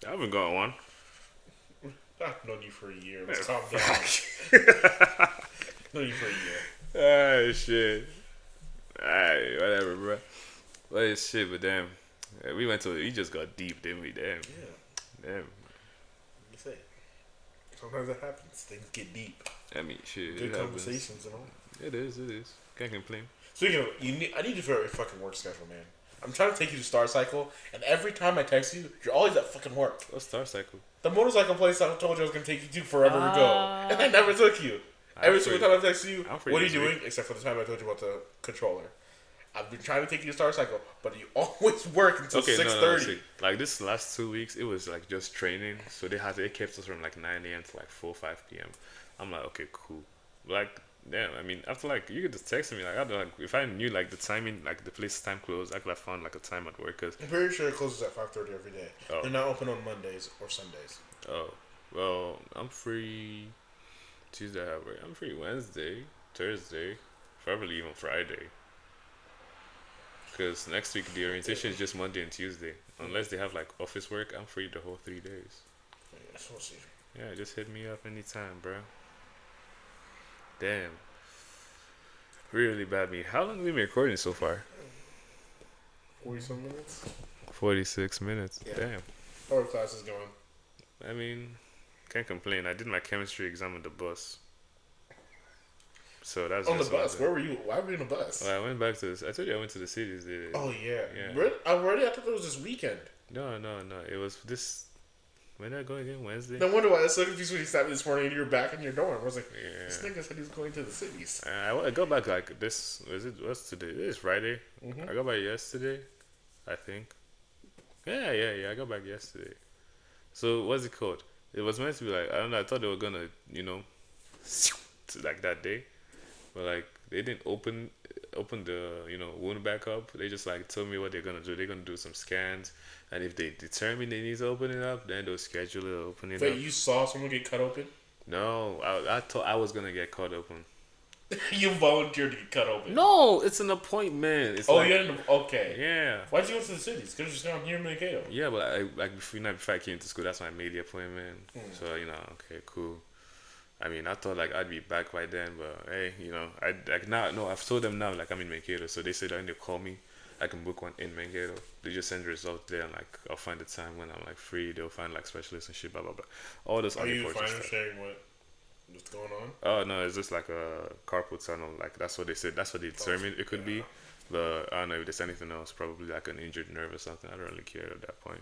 I haven't got one. I've known you for a year. Let's calm down. Known you for a year. Ah, shit. Alright, whatever, bro. Well, shit, but damn. Yeah, we just got deep, didn't we? Damn. Yeah. Damn. Let me say. Sometimes it happens. Things get deep. I mean, shit. Good it happens. conversations and all. It is. Can't complain. Speaking of, I need to figure out your fucking work schedule, man. I'm trying to take you to Star Cycle, and every time I text you, you're always at fucking work. What's Star Cycle? The motorcycle place I told you I was gonna take you to forever ago, and I never took you. Every single time I text you, I'm free what are you this week. doing? Except for the time I told you about the controller. I've been trying to take you to Star Cycle, but you always work until Okay, 6:30. see, like this last 2 weeks, it was like just training. So they kept us from like 9 a.m. to like 4 5 p.m. I'm like, okay, cool. Like, damn. I mean, after like you could just text me like, I don't like if I knew like the timing, like the place time closed, I could have found like a time at work. Cause I'm pretty sure it closes at 5:30 every day. Oh. They're not open on Mondays or Sundays. oh well, I'm free Tuesday. I have work. I'm free Wednesday, Thursday, probably even Friday. Because next week the orientation is just Monday and Tuesday. Unless they have like office work, I'm free the whole 3 days. Yeah, so we'll see. Yeah, just hit me up anytime, bro. Damn. Really bad me. How long have we been recording so far? 40-some minutes. 46 minutes. Yeah. Damn. How are classes going? I mean, can't complain. I did my chemistry exam on the bus. So that's On the just bus? something. Where were you? Why were you on the bus? Well, I went back to this. I told you I went to the cities. Oh, yeah. Yeah. Really? I thought it was this weekend. No. It was this. When did I go again? Wednesday? No wonder why I was so confused when you stopped me this morning and you were back in your dorm. I was like, Yeah. this nigga said he was going to the cities. I go back like this. What's today? It is Friday. Mhm. I got back yesterday, I think. Yeah. I got back yesterday. So what's it called? It was meant to be like I don't know. I thought they were gonna to like that day, but like they didn't open the wound back up. They just like told me what they're gonna do. They're gonna do some scans, and if they determine they need to open it up, then they'll schedule it opening Wait, up. you saw someone get cut open? No, I thought I was gonna get caught open. You volunteered to get cut open? No, it's an appointment. It's Oh, like, you had okay. yeah. Why'd you go to the cities? Because you're just down here in Mankato. Yeah, but before I came to school, that's when I made the appointment. So okay, cool. I mean, I thought like I'd be back by then, but hey, I like now. No, I've told them now like I'm in Mankato, so they said when they call me, I can book one in Mankato. They just send the results there, and like I'll find the time when I'm like free. They'll find like specialists and shit, blah blah blah. All this. Are you unfortunate fine with stuff. sharing what's going on? Oh no, it's just like a carpal tunnel. Like that's what they said. That's what they determined it could be. But I don't know if there's anything else. Probably like an injured nerve or something. I don't really care at that point.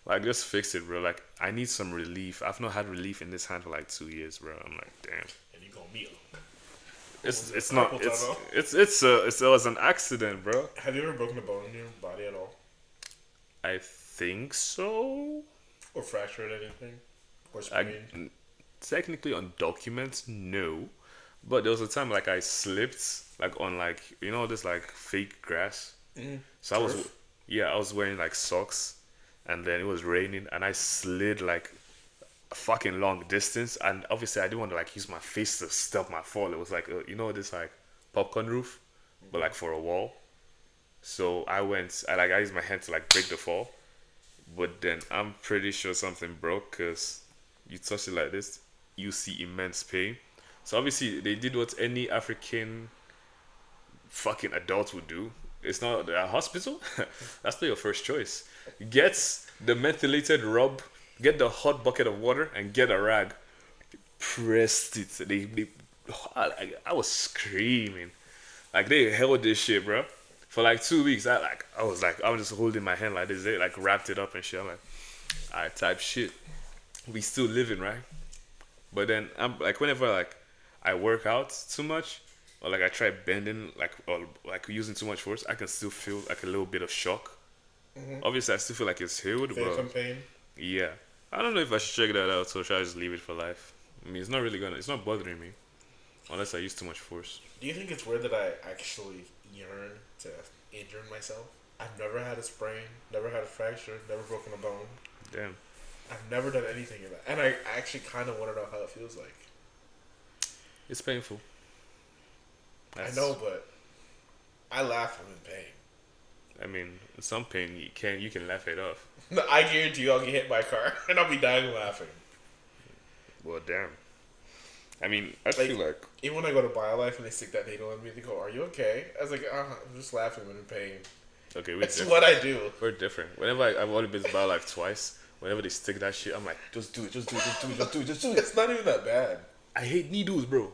Like just fix it, bro. Like I need some relief. I've not had relief in this hand for like 2 years, bro. I'm like, damn. And you gonna meet him. It's not. Carpal It was an accident, bro. Have you ever broken a bone in your body at all? I think so. Or fractured anything? Or I, sprained? technically on documents, no. But there was a time like I slipped like on like this like fake grass. So Turf? I was wearing like socks, and then it was raining, and I slid like a fucking long distance, and obviously I didn't want to like use my face to stop my fall. It was like this like popcorn roof, but like for a wall. So I used my hand to like break the fall, but then I'm pretty sure something broke because you touch it like this, you see immense pain. So obviously they did what any African fucking adult would do. It's not a hospital. That's not your first choice. Get the methylated rub, get the hot bucket of water, and get a rag. Pressed it. I was screaming. Like they held this shit, bro. For like 2 weeks. I was just holding my hand like this. They like wrapped it up and shit. I'm like, alright, type shit. We still living, right? But then I'm like, whenever like I work out too much, or like I try bending, or like using too much force, I can still feel like a little bit of shock. Obviously, I still feel like it's healed, Feel but some pain? yeah, I don't know if I should check that out, or should I just leave it for life? I mean, it's not bothering me, unless I use too much force. Do you think it's weird that I actually yearn to injure myself? I've never had a sprain, never had a fracture, never broken a bone. Damn. I've never done anything in that. And I actually kind of want to know how it feels like. It's painful. I know, but I laugh when I'm in pain. I mean, some pain you can laugh it off. No, I guarantee you I'll get hit by a car and I'll be dying laughing. Well, damn. I mean, I feel like even when I go to BioLife and they stick that needle in me, they go, "Are you okay?" I was like, "I'm just laughing when in pain." okay, That's what I do. We're different. Whenever I've only been to BioLife twice. Whenever they stick that shit, I'm like, just do it. It's not even that bad. I hate needles, bro.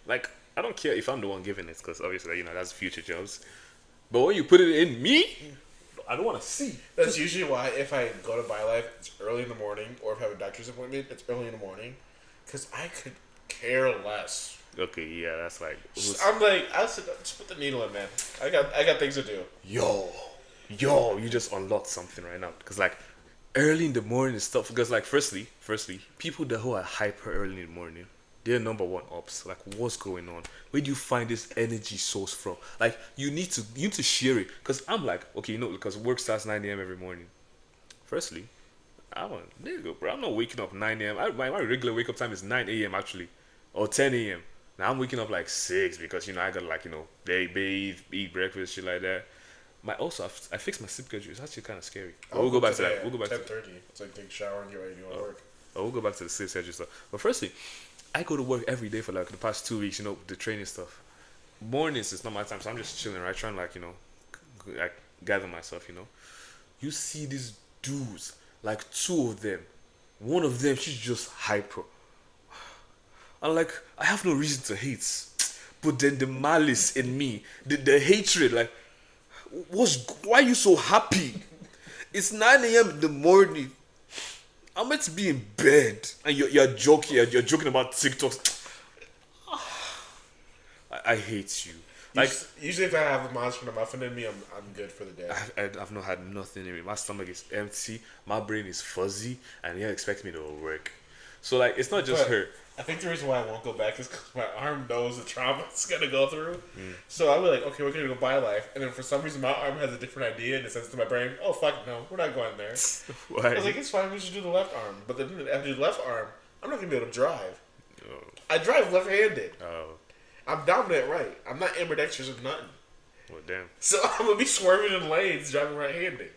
Like, I don't care if I'm the one giving it, because obviously, that's future jobs. But when you put it in me, I don't want to see. That's usually why if I go to BioLife, it's early in the morning, or if I have a doctor's appointment, it's early in the morning, because I could care less. Okay, yeah, that's like. I'm like, I said, just put the needle in, man. I got things to do. Yo, you just unlocked something right now. Because like, early in the morning and stuff. Because like, firstly, people that who are hyper early in the morning, they're number one ups. Like, what's going on? Where do you find this energy source from? Like, you need to share it. Because I'm like, okay, because work starts 9 a.m. every morning. Firstly, I'm a nigga, bro. I'm not waking up 9 a.m. My regular wake up time is 9 a.m. actually, or 10 a.m. Now I'm waking up like 6 because I gotta bathe, eat breakfast, shit like that. I fixed my sleep schedule. It's actually kind of scary. But we'll go back to that. We'll go back 10:30. It's like take a shower and get ready to go to work. we'll go back to the sleep schedule stuff. But firstly, I go to work every day for like the past 2 weeks. The training stuff. Mornings is not my time, so I'm just chilling, right? Trying to like gather myself. You see these dudes, like two of them. One of them, she's just hyper. I'm like, I have no reason to hate. But then the malice in me, the hatred, like, why are you so happy? It's 9 a.m. in the morning. I'm meant to be in bed. And you're joking, you're joking about TikToks. I hate you. Like, usually if I have a monster and a muffin in me, I'm good for the day. I've not had nothing in me. My stomach is empty. My brain is fuzzy, and you expect me to work. So like, it's not just her. I think the reason why I won't go back is because my arm knows the trauma it's gonna go through. So I'll be like, okay, we're gonna go buy life, and then for some reason my arm has a different idea, and it says to my brain, oh fuck no, we're not going there. Why? I was like, it's fine, we should do the left arm, but then after the left arm, I'm not gonna be able to drive. Oh. I drive left-handed. Oh. I'm dominant right. I'm not ambidextrous or nothing. Well, damn. So I'm gonna be swerving in lanes driving right-handed.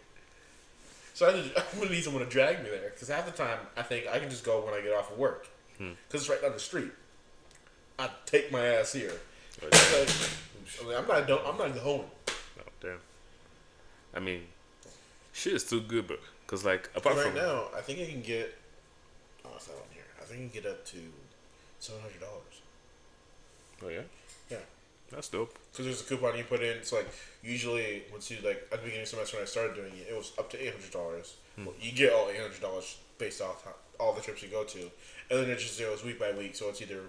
So I'm gonna need someone to drag me there because half the time I think I can just go when I get off of work because it's right down the street. I take my ass here. I'm not going. Oh, damn. I mean, shit is too good, bro. Cause like apart Right from now, I think I can get. Oh, it's not on here. I think I can get up to $700. Oh yeah. Yeah. That's dope. Because there's a coupon you put in. It's like usually once you like at the beginning of the semester when I started doing it, it was up to $800. Well, you get all $800 based off all the trips you go to, and then it just goes week by week. So it's either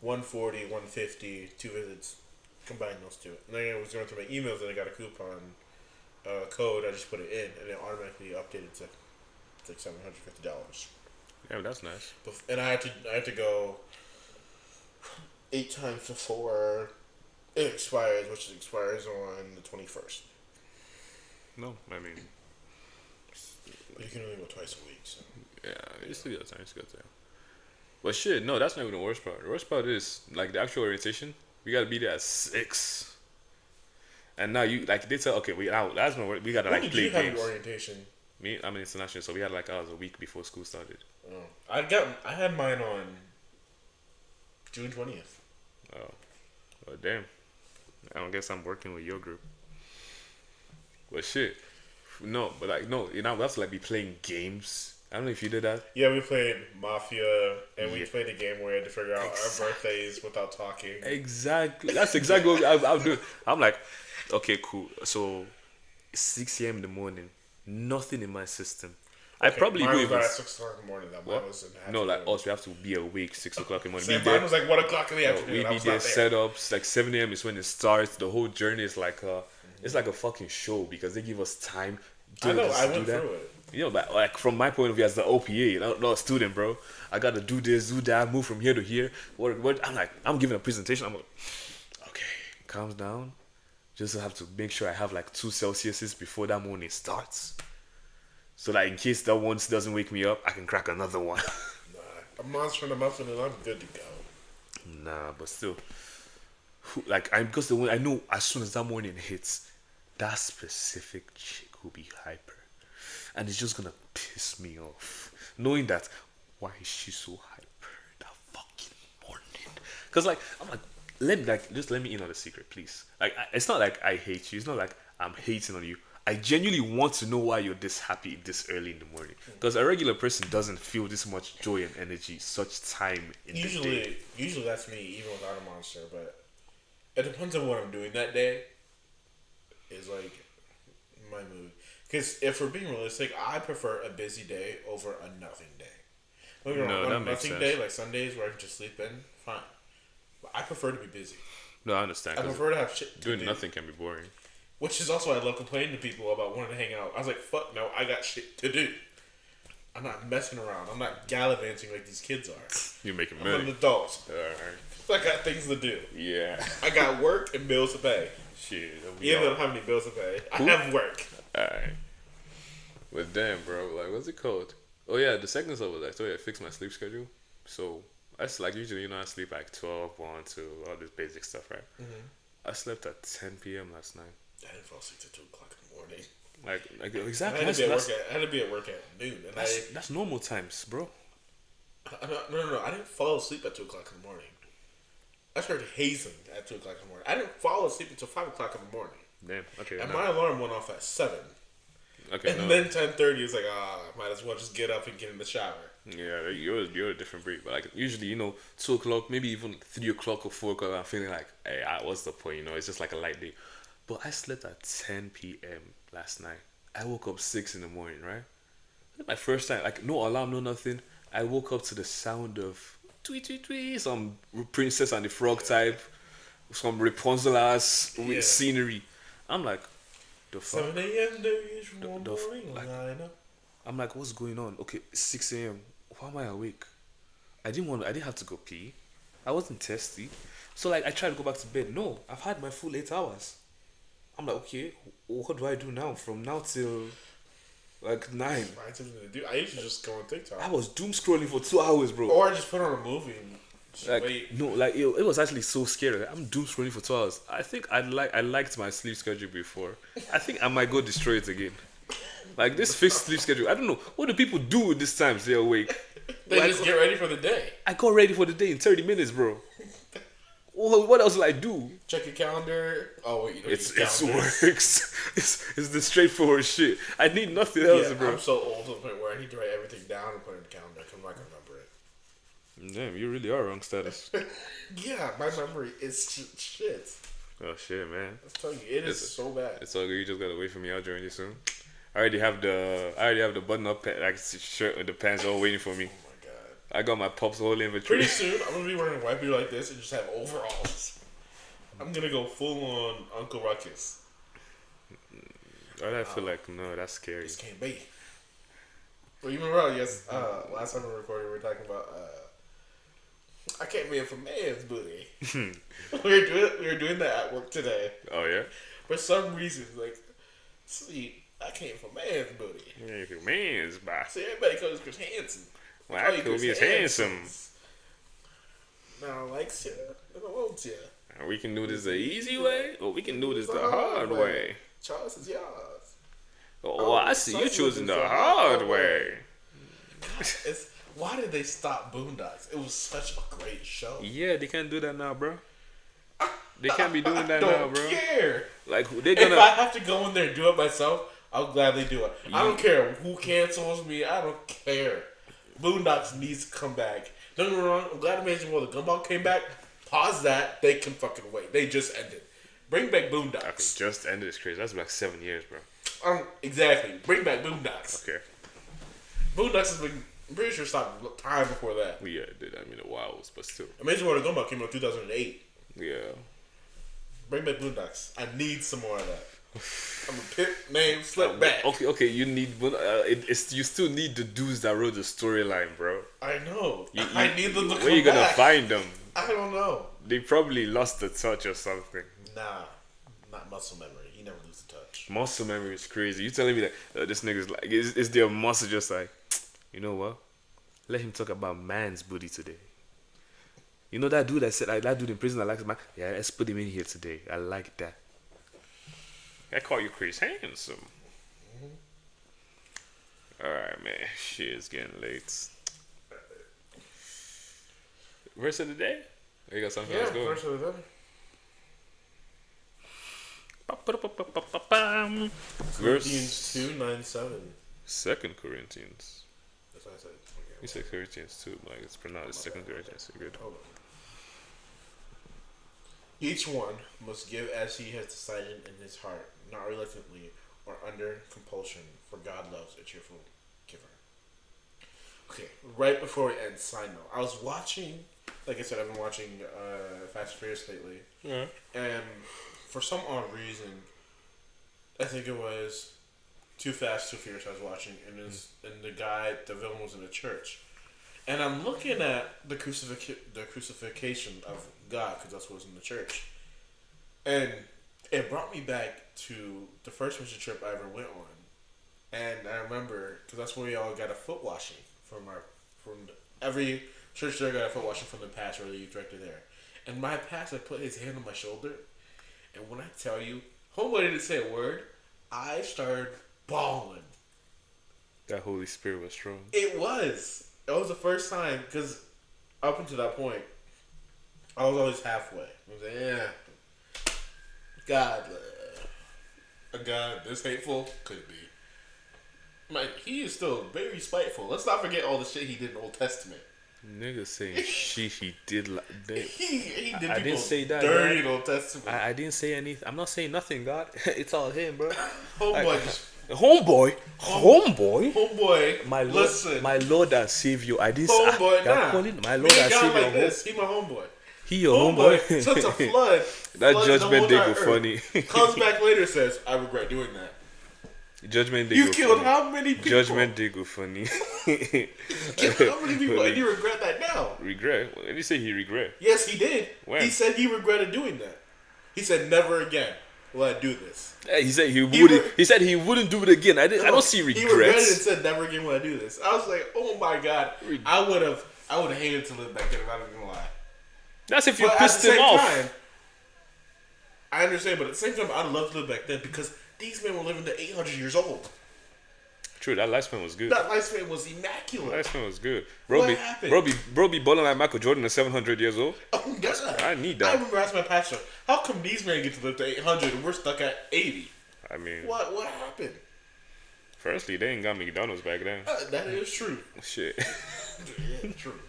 140, 150, 2 visits, combine those two. And then I was going through my emails and I got a coupon code. I just put it in and it automatically updated to like $750. Yeah, that's nice. And I had to go 8 times before it expires, which expires on the 21st. No, I mean, But you can only go twice a week, so. yeah, you still got time. But shit, no, that's not even the worst part. The worst part is like the actual orientation. We gotta be there at 6. And now you like they tell okay we out. That's when we gotta When like did play you have games. your orientation? Me, I'm an international, so we had like ours a week before school started. Oh. I had mine on June 20th. Oh, well, damn. I don't guess I'm working with your group. But shit, no, but like no, we have to like be playing games. I don't know if you did that. Yeah, we played Mafia, and we Yeah. played a game where we had to figure out our birthdays without talking. Exactly. That's exactly what I'll do. I'm like, okay, cool. So, 6 a.m. in the morning, nothing in my system. I probably mine do was even. not at 6 o'clock in the morning. That What? mine was in the No, like afternoon. us, we have to be awake 6 o'clock in the morning. Same, Be there. mine was like 1 o'clock in the afternoon. We I be was there, not there. setups. Like 7 a.m. is when it starts. The whole journey is like it's like a fucking show because they give us time. I know. I do went that. through it. But like from my point of view as the OPA, not a student, bro. I gotta do this, do that, move from here to here. What? I'm giving a presentation. I'm like, okay, calms down. Just have to make sure I have like 2 Celsius before that morning starts. So that in case that one doesn't wake me up, I can crack another one. A monster and a muffin, and I'm good to go. Nah, but still, like because the one I know as soon as that morning hits, that specific chick will be hyper, and it's just gonna piss me off knowing that why is she so hyper that fucking morning? Cause like I'm like let me in on the secret, please. Like it's not like I hate you. It's not like I'm hating on you. I genuinely want to know why you're this happy this early in the morning. Because a regular person doesn't feel this much joy and energy such time in the day. Usually that's me, even without a monster. But it depends on what I'm doing that day. Is like my mood. Because if we're being realistic, I prefer a busy day over a nothing day. Don't get me wrong, No, on that a makes nothing sense. day, like Sundays where I can just sleep in, fine. But I prefer to be busy. No, I understand. I 'Cause prefer to have shit to doing do. nothing can be boring. Which is also why I love complaining to people about wanting to hang out. I was like, fuck no, I got shit to do. I'm not messing around. I'm not gallivanting like these kids are. You're making I'm an money. adult. Alright. I got things to do. Yeah. I got work and bills to pay. Shit. Even though I don't have any bills to pay, I have work. Alright. But damn, bro. Like, what's it called? Oh, yeah. The second stuff was like, I fixed my sleep schedule. So, that's like usually, I sleep like 12, 1, 2, all this basic stuff, right? I slept at 10 p.m. last night. I didn't fall asleep till 2 o'clock in the morning. Like exactly. I had to be at work at noon. And That's normal times, bro. No. I didn't fall asleep at 2 o'clock in the morning. I started hazing at 2 o'clock in the morning. I didn't fall asleep until 5 o'clock in the morning. Damn. Okay. And no. my alarm went off at 7. Okay. And No. then 10:30 is like, might as well just get up and get in the shower. Yeah, you're a different breed. But like usually, 2 o'clock, maybe even 3 o'clock or 4 o'clock, I'm feeling like, hey, what's the point? It's just like a light day. But I slept at 10 p.m. last night. I woke up 6 in the morning, right? My first time, like no alarm, no nothing. I woke up to the sound of tweet tweet tweet, some Princess and the Frog type, some Rapunzel ass with scenery. I'm like, the fuck. 7 a.m. there is one The morning. like- I know. I'm like, what's going on? Okay, 6 a.m. Why am I awake? I didn't have to go pee. I wasn't thirsty. So like I tried to go back to bed. No, I've had my full 8 hours. I'm like, okay, what do I do now? From now till like 9. I usually just go on TikTok. I was doom scrolling for 2 hours, bro. Or I just put on a movie and just Like wait. no, like it was actually so scary. Like, I'm doom scrolling for 2 hours. I think I liked my sleep schedule before. I think I might go destroy it again. Like this fixed sleep schedule. I don't know what do people do with this time they're awake. They just get ready for the day. I got ready for the day in 30 minutes, bro. What else will I do? Check your calendar. Oh wait, you don't It use calendars. works. It's the straightforward shit. I need nothing else, Yeah, bro. I'm so old to the point where I need to write everything down and put it in the calendar because I'm not gonna remember it. Damn, you really are wrong status. Yeah, my memory is shit. Oh shit, man. I'm telling you, it is so bad. It's all good. You just gotta wait for me. I'll join you soon. I already have the button up like shirt with the pants all waiting for me. Oh my god. I got my Pop's whole inventory. Pretty soon, I'm gonna be wearing a white beard like this and just have overalls. I'm gonna go full on Uncle Ruckus. I feel like no, that's scary. This can't be. Well, you remember? Yes. Last time we recorded, we were talking about. I can't be for man's booty. we were doing that at work today. Oh yeah. For some reason, like, see, I came for man's booty. Yeah, man's by. See, everybody calls Chris Hansen. Well, I could be as handsome. Now, likes you, and I won't you. And we can do this the easy way, or we can do this the hard way. Choice is yours. Oh, I see you choosing the hard way. Why did they stop Boondocks? It was such a great show. Yeah, they can't do that now, bro. They can't be doing that I now, don't bro. care. Like they're If gonna. I have to go in there and do it myself, I'll gladly do it. I don't care who cancels me. I don't care. Boondocks needs to come back. Don't get me wrong. I'm glad Amazing World of Gumball came back. Pause that. They can fucking wait. They just ended. Bring back Boondocks. Okay, just ended is crazy. That's like 7 years, bro. Exactly. Bring back Boondocks. Okay. Boondocks has been, I'm pretty sure, stopped time before that. Yeah, it did. I mean, a while, but still. Amazing World of Gumball came out in 2008. Yeah. Bring back Boondocks. I need some more of that. I'm a pimp name slip back. Okay. You need, you still need the dudes that wrote the storyline, bro. I know. I need them to come back. Where you gonna find them? I don't know. They probably lost the touch or something. Nah, not muscle memory. He never loses touch. Muscle memory is crazy. You telling me that this nigga's like, is their muscle just like, you know what? Let him talk about man's booty today. You know that dude that said, like, that dude in prison that likes man? Yeah, let's put him in here today. I like that. I call you Chris Handsome. Alright, man. Shit, it's getting late. Verse of the day? You got something else going? Verse of the day. Corinthians 2:9-7. 2 Corinthians. That's what I said. You said Corinthians 2, like it's pronounced 2 Corinthians. You're good. Hold on. Each one must give as he has decided in his heart, not reluctantly or under compulsion, for God loves a cheerful giver. Okay, right before we end, side note. I was watching, like I said, I've been watching Fast and Furious lately. Yeah. And for some odd reason, I think it was Too Fast, Too Furious I was watching. And the villain was in a church. And I'm looking at the crucifixion of God, because that's what was in the church. And it brought me back to the first mission trip I ever went on. And I remember, because that's when we all got a foot washing every church there got a foot washing from the pastor or the youth director there. And my pastor put his hand on my shoulder, and when I tell you, homeboy didn't say a word, I started bawling. That Holy Spirit was strong. It was the first time, because up until that point, I was always halfway. I was like, yeah, God, a God this hateful could be. Like, he is still very spiteful. Let's not forget all the shit he did in the Old Testament. Niggas saying shit he did. He did I didn't say that. dirty in God. the Old Testament. I didn't say anything. I'm not saying nothing, God. It's all him, bro. Homeboy, Homeboy. My Lord, listen. my Lord and Savior. I didn't. Homeboy, my Lord and Savior. like this. He my homeboy. He your homeboy. Such a flood. That flood judgment day go funny. Comes back later, says, "I regret doing that." Judgment day. You go killed funny. how many people? Judgment day go funny. You killed how many people? And you regret that now? Regret? What did he say? He regret? Yes, he did. When? He said he regretted doing that. He said, "Never again will I do this." Yeah, he said he wouldn't. He said he wouldn't do it again. I don't see He regretted and regrets. said, "Never again will I do this." I was like, "Oh my God!" I would have hated to live back then. If I'm not gonna lie. That's if you But pissed him off. time, I understand, but at the same time, I'd love to live back then because these men were living to 800 years old. True, that lifespan was good. That lifespan was immaculate. Lifespan was good. What happened? Bro be balling like Michael Jordan at 700 years old. Oh, God. I need that. I remember asking my pastor, how come these men get to live to 800 and we're stuck at 80? I mean, What happened? firstly, they ain't got McDonald's back then. That is true. Shit. Yeah, true.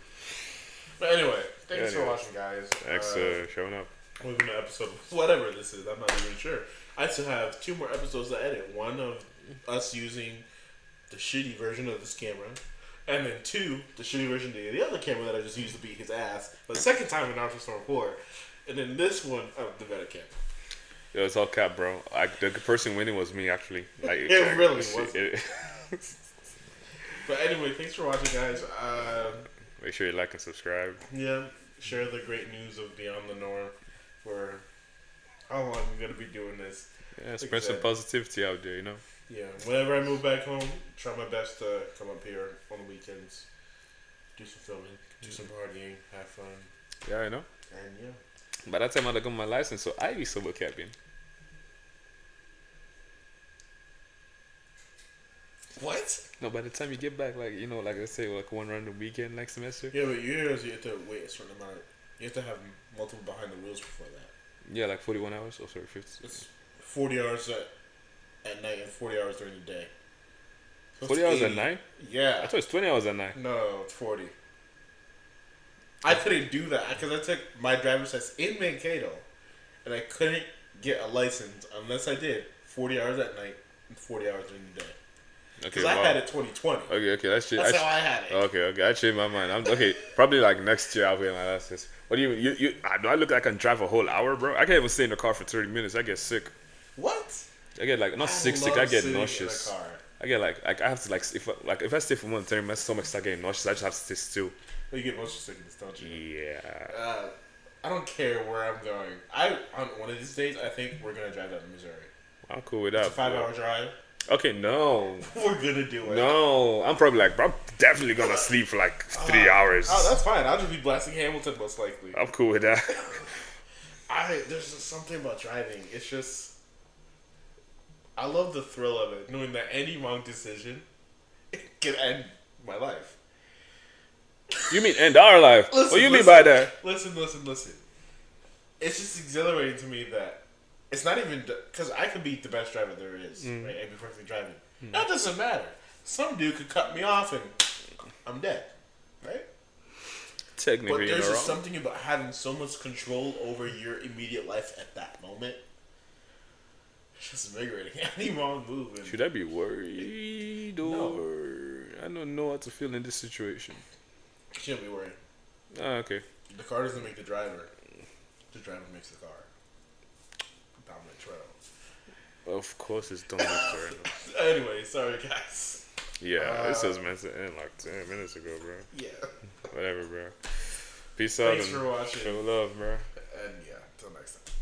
But anyway, thanks for watching, guys. Thanks showing up. We're going to episode, whatever this is, I'm not even sure. I still have 2 more episodes to edit. One of us using the shitty version of this camera, and then 2, the shitty version of the other camera that I just used to beat his ass. But the second time in Naruto Storm 4, and then this one of the better camera. Yo, it's all cap, bro. The person winning was me, actually. Like, It really was. But anyway, thanks for watching, guys. Make sure you like and subscribe. Yeah, share the great news of Beyond the Norm for how long we're going to be doing this. Yeah, spread some positivity out there, you know? Yeah, whenever I move back home, try my best to come up here on the weekends, do some filming, do some partying, have fun. Yeah, I know. And yeah. By that time, I got my license, so I be sober capping. What? No, by the time you get back, like, you know, like let's say like one random weekend next semester. Yeah, but you have to wait a certain amount. You have to have multiple behind the wheels before that. Yeah, like 41 hours. Oh, sorry, 50. It's 40 hours at night and 40 hours during the day. So 40 hours at night? Yeah. I thought it's 20 hours at night. No, it's 40. I couldn't do that because I took my driver's test in Mankato, and I couldn't get a license unless I did 40 hours at night and 40 hours during the day. Okay, Because I had it 2020. Okay, that's That's how I had it. Okay, I changed my mind. Okay, probably like next year I'll get my license. What do you do I look like I can drive a whole hour, bro? I can't even stay in the car for 30 minutes. I get sick. What? I get like not sick. I get nauseous. I get like I have to like if I stay for more than 30 minutes, my stomach start getting nauseous. I just have to stay still. You get motion sickness, don't you? Yeah. I don't care where I'm going. On one of these days, I think we're gonna drive down to Missouri. I'm cool with that. It's a 5-hour drive. Okay, no. We're gonna do it. No, I'm probably like, bro, I'm definitely gonna sleep for like 3 hours. Oh, that's fine. I'll just be blasting Hamilton most likely. I'm cool with that. There's just something about driving. It's just, I love the thrill of it, knowing that any wrong decision can end my life. You mean end our life? What do you mean by that? Listen. It's just exhilarating to me that it's not even because I could be the best driver there is. Right? I could be perfectly driving. That doesn't matter. Some dude could cut me off and I'm dead. Right? Technically, but there's just something about having so much control over your immediate life at that moment. It's just invigorating. Any wrong move. Should I be worried over? I don't know how to feel in this situation. Shouldn't be worried. Okay. The car doesn't make the driver. The driver makes the car. Dominic Toretto. Of course, it's Dominic Toretto. Anyway, sorry guys. Yeah, this was meant to end like 10 minutes ago, bro. Yeah. Whatever, bro. Peace out. Thanks for watching. Show love, bro. And yeah, till next time.